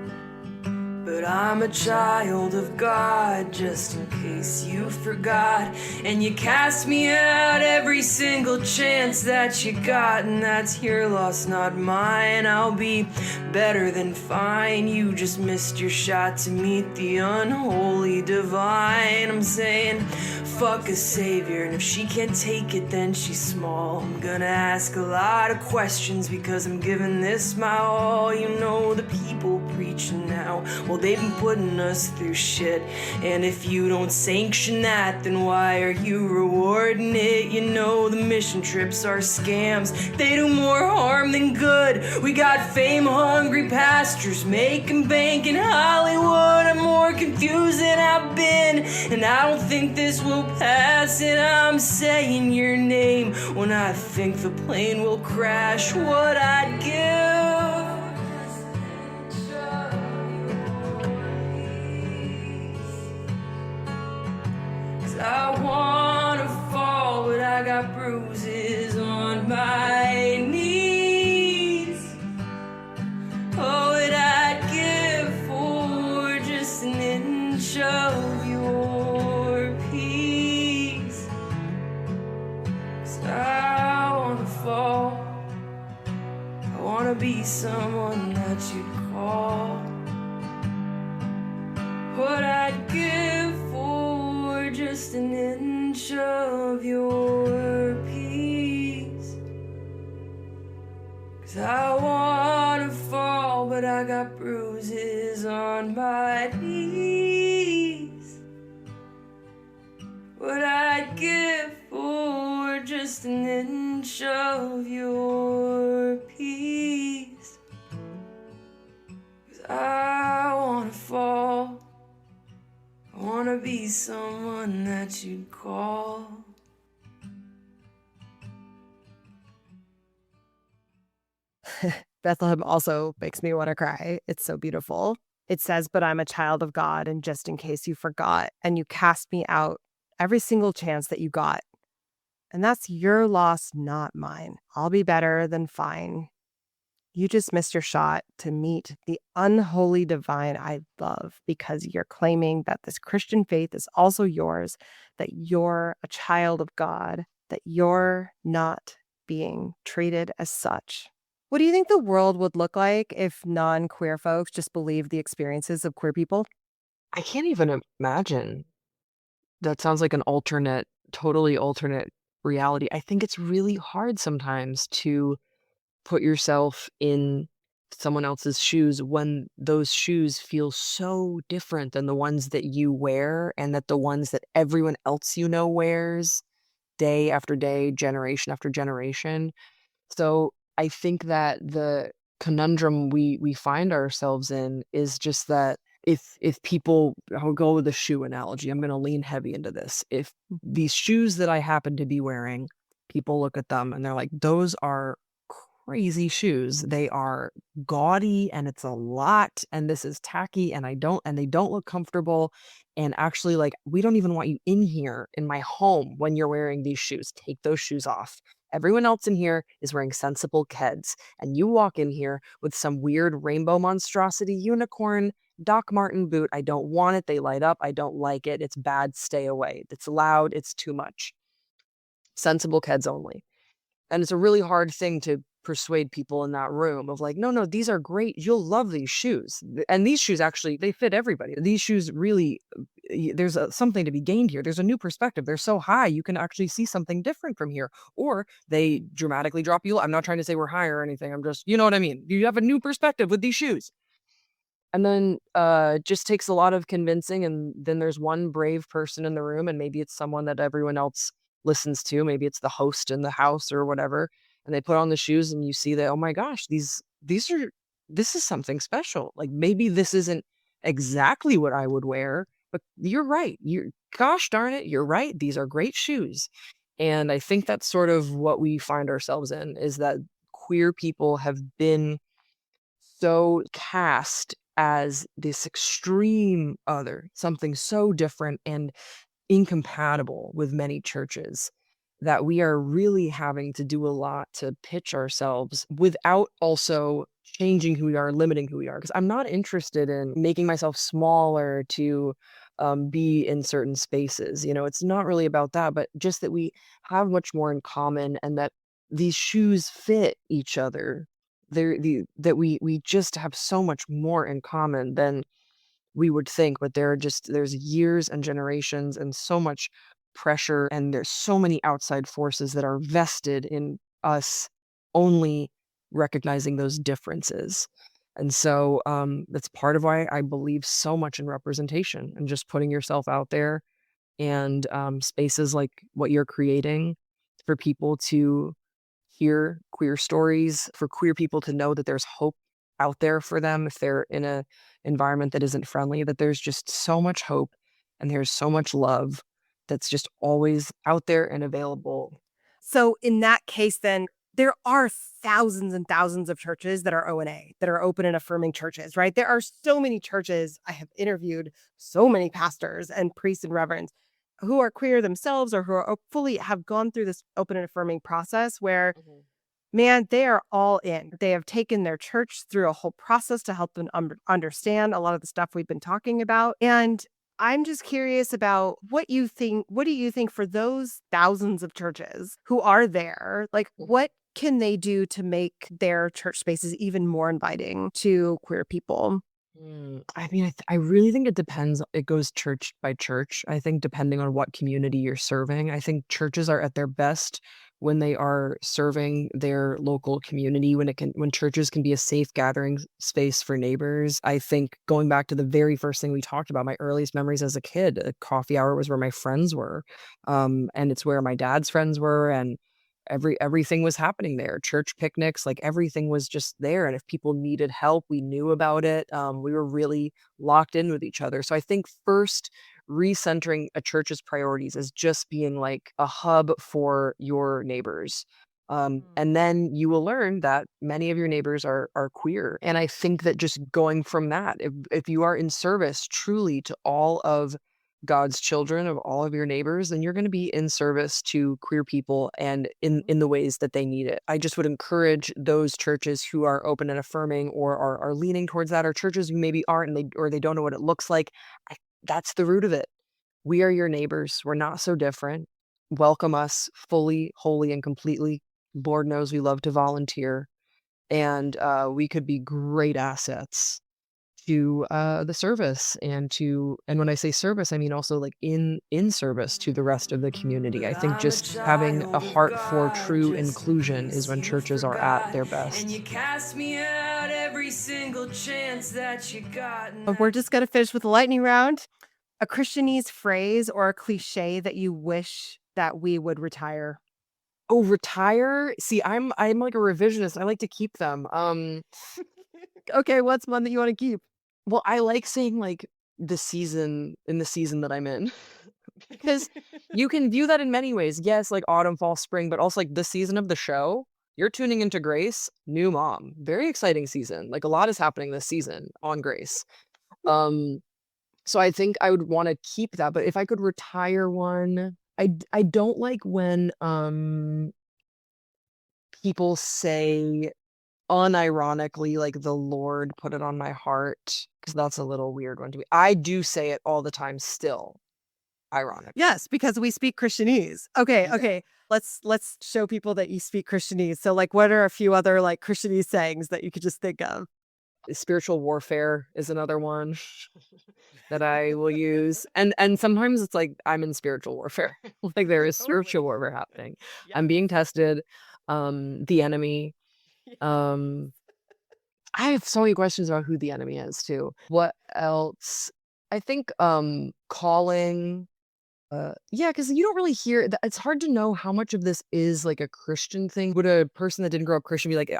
But I'm a child of God, just in case you forgot. And you cast me out every single chance that you got, and that's your loss, not mine. I'll be better than fine. You just missed your shot to meet the unholy divine. I'm saying, fuck a savior, and if she can't take it, then she's small. I'm gonna ask a lot of questions because I'm giving this my all. You know the people preaching now, well, they've been putting us through shit. And if you don't sanction that, then why are you rewarding it? You know the mission trips are scams. They do more harm than good. We got fame-hungry pastors making bank in Hollywood. I'm more confused than I've been, and I don't think this will pass. And I'm saying your name when I think the plane will crash. What I'd give. I wanna fall, but I got bruises on my knees. Oh, what I'd give for just an inch of your peace. 'Cause I wanna fall. I wanna be someone that you'd call. What I'd give for just an inch of your peace. 'Cause I wanna fall, but I got bruises on my knees. What I'd give for just an inch of your peace. 'Cause I wanna fall. I wanna be someone that you'd call. Bethlehem also makes me want to cry. It's so beautiful. It says, but I'm a child of God, and just in case you forgot, and you cast me out every single chance that you got. And that's your loss, not mine. I'll be better than fine. You just missed your shot to meet the unholy divine I love, because you're claiming that this Christian faith is also yours, that you're a child of God, that you're not being treated as such. What do you think the world would look like if non-queer folks just believed the experiences of queer people? I can't even imagine. That sounds like an totally alternate reality. I think it's really hard sometimes to put yourself in someone else's shoes when those shoes feel so different than the ones that you wear and that the ones that everyone else wears day after day, generation after generation. So I think that the conundrum we find ourselves in is just that if people, I'll go with the shoe analogy. I'm going to lean heavy into this. If these shoes that I happen to be wearing, people look at them and they're like, those are crazy shoes. They are gaudy and it's a lot and this is tacky and they don't look comfortable. And actually, like, we don't even want you in here in my home when you're wearing these shoes. Take those shoes off. Everyone else in here is wearing sensible Keds, and you walk in here with some weird rainbow monstrosity unicorn Doc Marten boot. I don't want it. They light up. I don't like it. It's bad. Stay away. It's loud. It's too much. Sensible Keds only. And it's a really hard thing to persuade people in that room of like, no, no, these are great. You'll love these shoes. And these shoes actually, they fit everybody. These shoes really, there's something to be gained here. There's a new perspective. They're so high, you can actually see something different from here. Or they dramatically drop you. I'm not trying to say we're high or anything. I'm just, you know what I mean? You have a new perspective with these shoes. And then just takes a lot of convincing. And then there's one brave person in the room, and maybe it's someone that everyone else listens to. Maybe it's the host in the house or whatever. And they put on the shoes and you see that, oh my gosh, this is something special. Like maybe this isn't exactly what I would wear, but you're right. Gosh darn it, you're right. These are great shoes. And I think that's sort of what we find ourselves in, is that queer people have been so cast as this extreme other, something so different and incompatible with many churches, that we are really having to do a lot to pitch ourselves without also changing who we are, limiting who we are. Because I'm not interested in making myself smaller to be in certain spaces. It's not really about that, but just that we have much more in common and that these shoes fit each other. That we just have so much more in common than we would think, but there's years and generations and so much pressure, and there's so many outside forces that are vested in us only recognizing those differences. And so that's part of why I believe so much in representation and just putting yourself out there, and spaces like what you're creating for people to hear queer stories, for queer people to know that there's hope out there for them if they're in a environment that isn't friendly, that there's just so much hope and there's so much love that's just always out there and available. So in that case, then there are thousands and thousands of churches that are O&A, that are open and affirming churches, right? There are so many churches. I have interviewed so many pastors and priests and reverends who are queer themselves or who are fully have gone through this open and affirming process where, man, they are all in. They have taken their church through a whole process to help them understand a lot of the stuff we've been talking about. And I'm just curious about what you think. What do you think for those thousands of churches who are there? Like, what can they do to make their church spaces even more inviting to queer people? I mean, I really think it depends. It goes church by church. I think depending on what community you're serving, I think churches are at their best when they are serving their local community, when churches can be a safe gathering space for neighbors. I think going back to the very first thing we talked about, my earliest memories as a kid, a coffee hour was where my friends were. And it's where my dad's friends were, and everything was happening there. Church picnics, like everything was just there. And if people needed help, we knew about it. We were really locked in with each other. So I think first, recentering a church's priorities as just being like a hub for your neighbors. And then you will learn that many of your neighbors are queer. And I think that just going from that, if you are in service truly to all of God's children, of all of your neighbors, then you're going to be in service to queer people and in the ways that they need it. I just would encourage those churches who are open and affirming or are leaning towards that, or churches who maybe aren't and they don't know what it looks like. That's the root of it. We are your neighbors. We're not so different. Welcome us fully, wholly, and completely. Lord knows we love to volunteer, and we could be great assets to the service and when I say service, I mean also like in service to the rest of the community. I think just having a heart for true inclusion is when churches are at their best. And you cast me out every single chance that you got. We're just going to finish with the lightning round. A Christianese phrase or a cliche that you wish that we would retire. Oh, retire? See, I'm like a revisionist. I like to keep them. Okay, what's one that you want to keep? Well, I like saying like the season that I'm in. Because you can view that in many ways. Yes, like autumn, fall, spring, but also like the season of the show. You're tuning into Grace, new mom. Very exciting season. Like a lot is happening this season on Grace. So I think I would want to keep that, but if I could retire one, I don't like when people say unironically like the Lord put it on my heart, because that's a little weird one to me. I do say it all the time still. Ironic. Yes, because we speak Christianese. Okay. Let's show people that you speak Christianese. So like what are a few other like Christianese sayings that you could just think of? Spiritual warfare is another one that I will use. And sometimes it's like I'm in spiritual warfare. Like there is spiritual warfare happening. I'm being tested. The enemy. I have so many questions about who the enemy is too. What else? I think calling. Yeah, because you don't really hear that. It's hard to know how much of this is like a Christian thing. Would a person that didn't grow up Christian be like,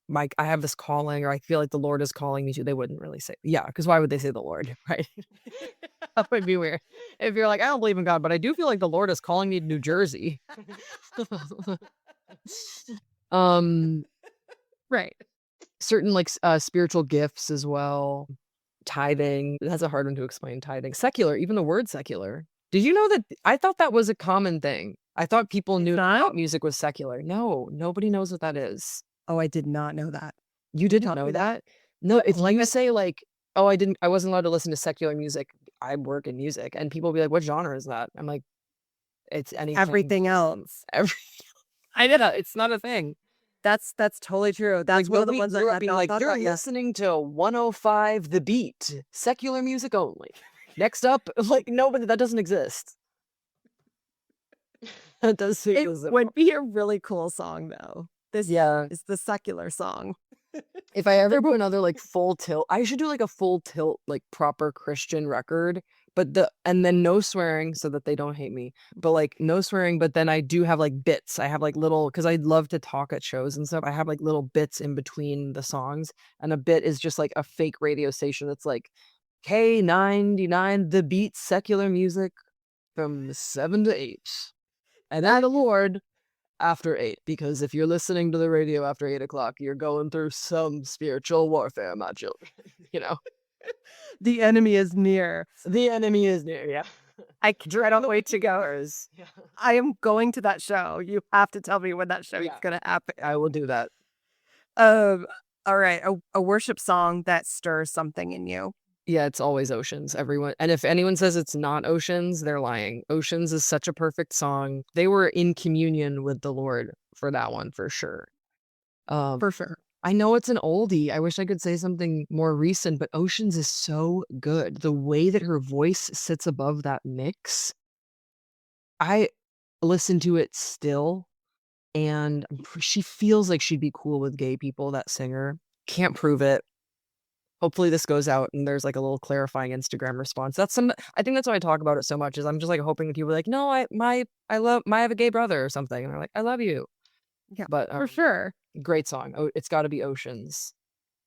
Mike, I have this calling, or I feel like the Lord is calling me to? They wouldn't really say, yeah, because why would they say the Lord, right? That would be weird. If you're like, I don't believe in God, but I do feel like the Lord is calling me to New Jersey. Right. Certain like spiritual gifts as well. Tithing. That's a hard one to explain. Tithing. Secular, even the word secular. Did you know that? I thought that was a common thing. I thought people knew that music was secular. No, nobody knows what that is. Oh, I did not know that. You didn't know that? No, if you say like, oh, I wasn't allowed to listen to secular music. I work in music, and people will be like, what genre is that? I'm like, it's anything. Everything else. I did it. It's not a thing. That's totally true. That's like, one of the ones that I being like, you're listening to 105 The Beat, secular music only. Next up, like, no, but that doesn't exist. That does exist. It would be a really cool song, though. This is the secular song. If I ever do another like full tilt, I should do like a full tilt, like proper Christian record, and then no swearing so that they don't hate me, but like no swearing. But then I do have like bits. I have like little, because I love to talk at shows and stuff. I have like little bits in between the songs, and a bit is just like a fake radio station that's like K99 The Beat, secular music from 7 to 8, and then the Lord after 8, because if you're listening to the radio after 8 o'clock, you're going through some spiritual warfare, my children. You know, the enemy is near. The enemy is near. Yeah, I don't wait to go. Yeah. I am going to that show. You have to tell me when that show is going to happen. I will do that. All right, a worship song that stirs something in you. Yeah, it's always Oceans. Everyone, and if anyone says it's not Oceans, they're lying. Oceans is such a perfect song. They were in communion with the Lord for that one, for sure. For sure. I know it's an oldie. I wish I could say something more recent, but Oceans is so good. The way that her voice sits above that mix, I listen to it still, and she feels like she'd be cool with gay people, that singer. Can't prove it. Hopefully this goes out and there's like a little clarifying Instagram response. I think that's why I talk about it so much, is I'm just like hoping that people are like, no, I have a gay brother or something. And they're like, I love you. Yeah, but for sure. Great song. Oh, it's got to be Oceans.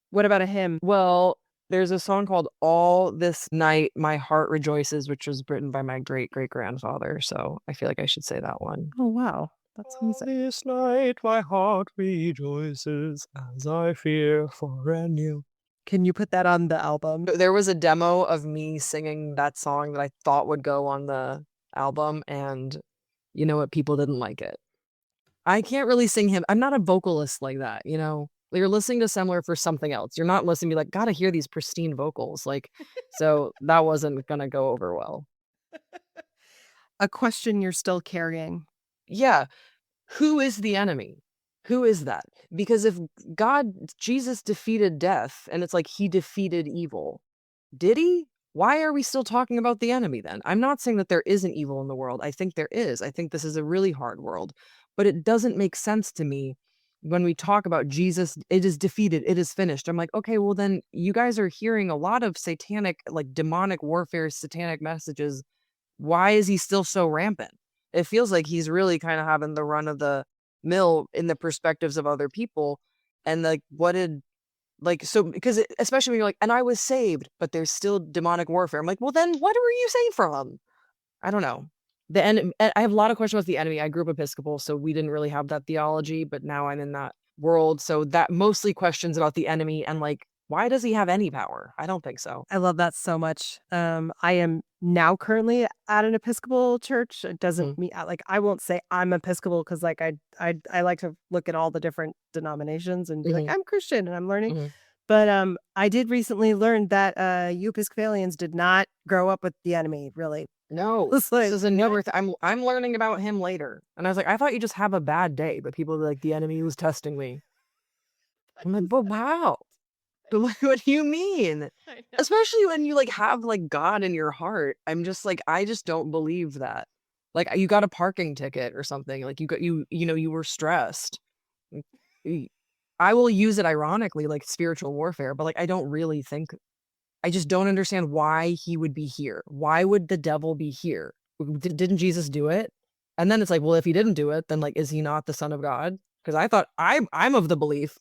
What about a hymn? Well, there's a song called All This Night My Heart Rejoices, which was written by my great-great-grandfather. So I feel like I should say that one. Oh, wow. That's amazing. All this night my heart rejoices as I fear for a new. Can you put that on the album? There was a demo of me singing that song that I thought would go on the album, and you know what? People didn't like it. I can't really sing him. I'm not a vocalist like that, you know? You're listening to Semler for something else. You're not listening to be like, gotta hear these pristine vocals. Like, so that wasn't gonna go over well. A question you're still carrying. Yeah. Who is the enemy? Who is that? Because if Jesus defeated death, and it's like he defeated evil, did he? Why are we still talking about the enemy then? I'm not saying that there isn't evil in the world. I think there is. I think this is a really hard world. But it doesn't make sense to me when we talk about Jesus, it is defeated, it is finished. I'm like, okay, well then you guys are hearing a lot of satanic, like demonic warfare, satanic messages. Why is he still so rampant? It feels like he's really kind of having the run of the mill in the perspectives of other people. And like, what did so because especially when you're like, and I was saved, but there's still demonic warfare. I'm like, well, then what were you saved from? I don't know. I have a lot of questions about the enemy. I grew up Episcopal, so we didn't really have that theology, but now I'm in that world. So that mostly questions about the enemy and like, why does he have any power? I don't think so. I love that so much. I am now currently at an Episcopal church. It doesn't mean like I won't say I'm Episcopal because like I like to look at all the different denominations and be like I'm Christian and I'm learning. But I did recently learn that you Episcopalians did not grow up with the enemy, really. No, It's like, this is a newer I'm learning about him later. And I was like, I thought you just have a bad day, but people are like, the enemy was testing me. I'm like, but wow. What do you mean? Especially when you like have like God in your heart. I'm just like, I just don't believe that. Like you got a parking ticket or something. Like you were stressed. I will use it ironically, like spiritual warfare, but like I don't really think I just don't understand why he would be here. Why would the devil be here? Didn't Jesus do it? And then it's like, well, if he didn't do it, then like, is he not the son of God? Because I thought I'm of the belief,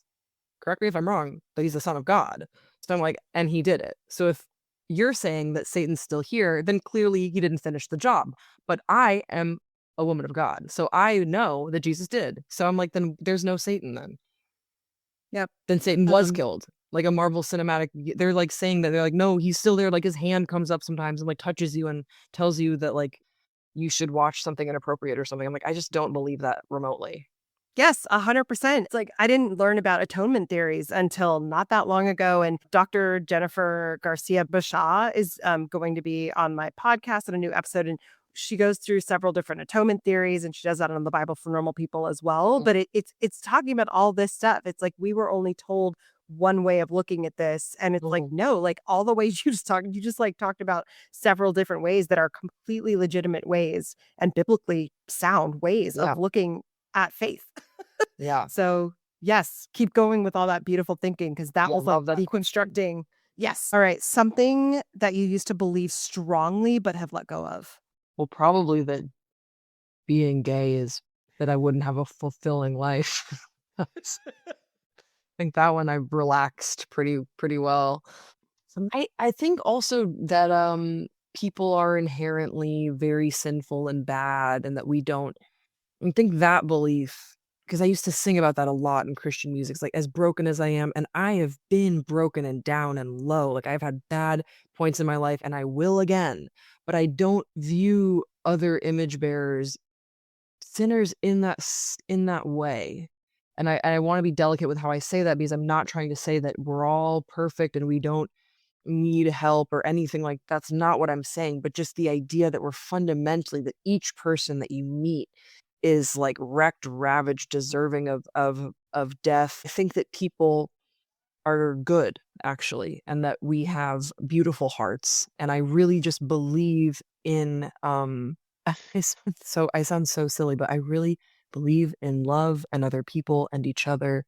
correct me if I'm wrong, that he's the son of God. So I'm like, and he did it. So if you're saying that Satan's still here, then clearly he didn't finish the job. But I am a woman of God. So I know that Jesus did. So I'm like, then there's no Satan then. Yep. Then Satan was killed. Like a Marvel cinematic, they're like saying that they're like, no, he's still there. Like his hand comes up sometimes and like touches you and tells you that like you should watch something inappropriate or something. I'm like, I just don't believe that remotely. Yes, 100%. It's like I didn't learn about atonement theories until not that long ago. And Dr. Jennifer Garcia Basha is going to be on my podcast in a new episode. And she goes through several different atonement theories, and she does that on the Bible for Normal People as well. But it's talking about all this stuff. It's like we were only told one way of looking at this, and it's like no, like all the ways you just like talked about several different ways that are completely legitimate ways and biblically sound ways of looking at faith. Yeah. So yes, keep going with all that beautiful thinking because that was like that. deconstructing. Yes. All right. Something that you used to believe strongly but have let go of. Well, probably that being gay is that I wouldn't have a fulfilling life. I think that one I've relaxed pretty well. I think also that people are inherently very sinful and bad and that we don't I think that belief because I used to sing about that a lot in Christian music. It's like as broken as I am, and I have been broken and down and low. Like I've had bad points in my life and I will again. But I don't view other image bearers sinners in that way. And I want to be delicate with how I say that because I'm not trying to say that we're all perfect and we don't need help or anything like that's not what I'm saying, but just the idea that we're fundamentally that each person that you meet is like wrecked, ravaged, deserving of death. I think that people are good actually and that we have beautiful hearts and I really just believe in so I sound so silly but I really believe in love and other people and each other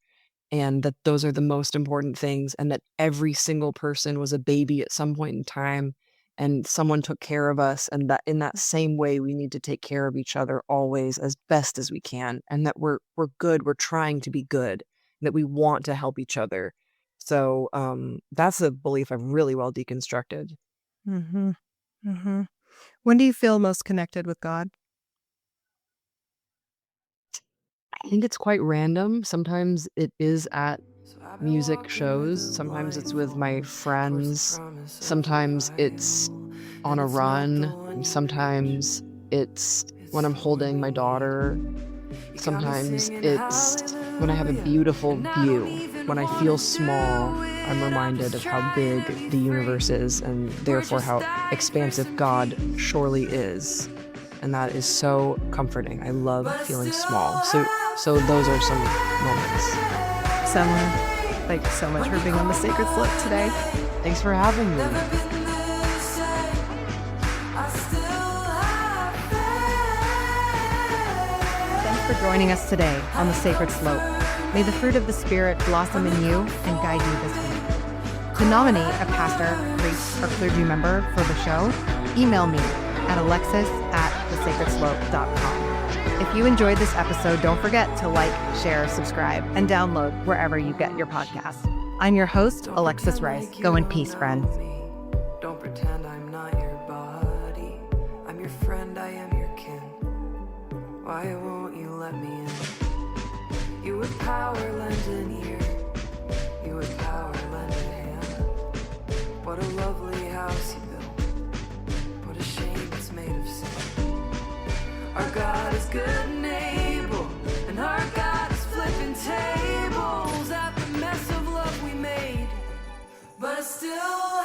and that those are the most important things and that every single person was a baby at some point in time and someone took care of us and that in that same way we need to take care of each other always as best as we can and that we're good, we're trying to be good, that we want to help each other. So that's a belief I've really well deconstructed. Mm-hmm. Mm-hmm. When do you feel most connected with God? I think it's quite random. Sometimes it is at music shows. Sometimes it's with my friends. Sometimes it's on a run. Sometimes it's when I'm holding my daughter. Sometimes it's when I have a beautiful view. When I feel small, I'm reminded of how big the universe is and therefore how expansive God surely is. And that is so comforting. I love feeling small. So those are some moments. Semler, thank you so much for being on the Sacred Slope today. Thanks for having me. Thanks for joining us today on the Sacred Slope. May the fruit of the Spirit blossom in you and guide you this week. To nominate a pastor, priest, or clergy member for the show, email me at alexis@thesacredslope.com. If you enjoyed this episode, don't forget to like, share, subscribe, and download wherever you get your podcasts. I'm your host, Alexis Rice. Go in peace, friends. Don't pretend I'm not your body. I'm your friend, I am your kin. Why won't you let me in? You with power, lend an ear. You with power, lend a hand. What a lovely house you built. What a shame it's made of sin. Our God is good and able, and our God is flipping tables at the mess of love we made. But still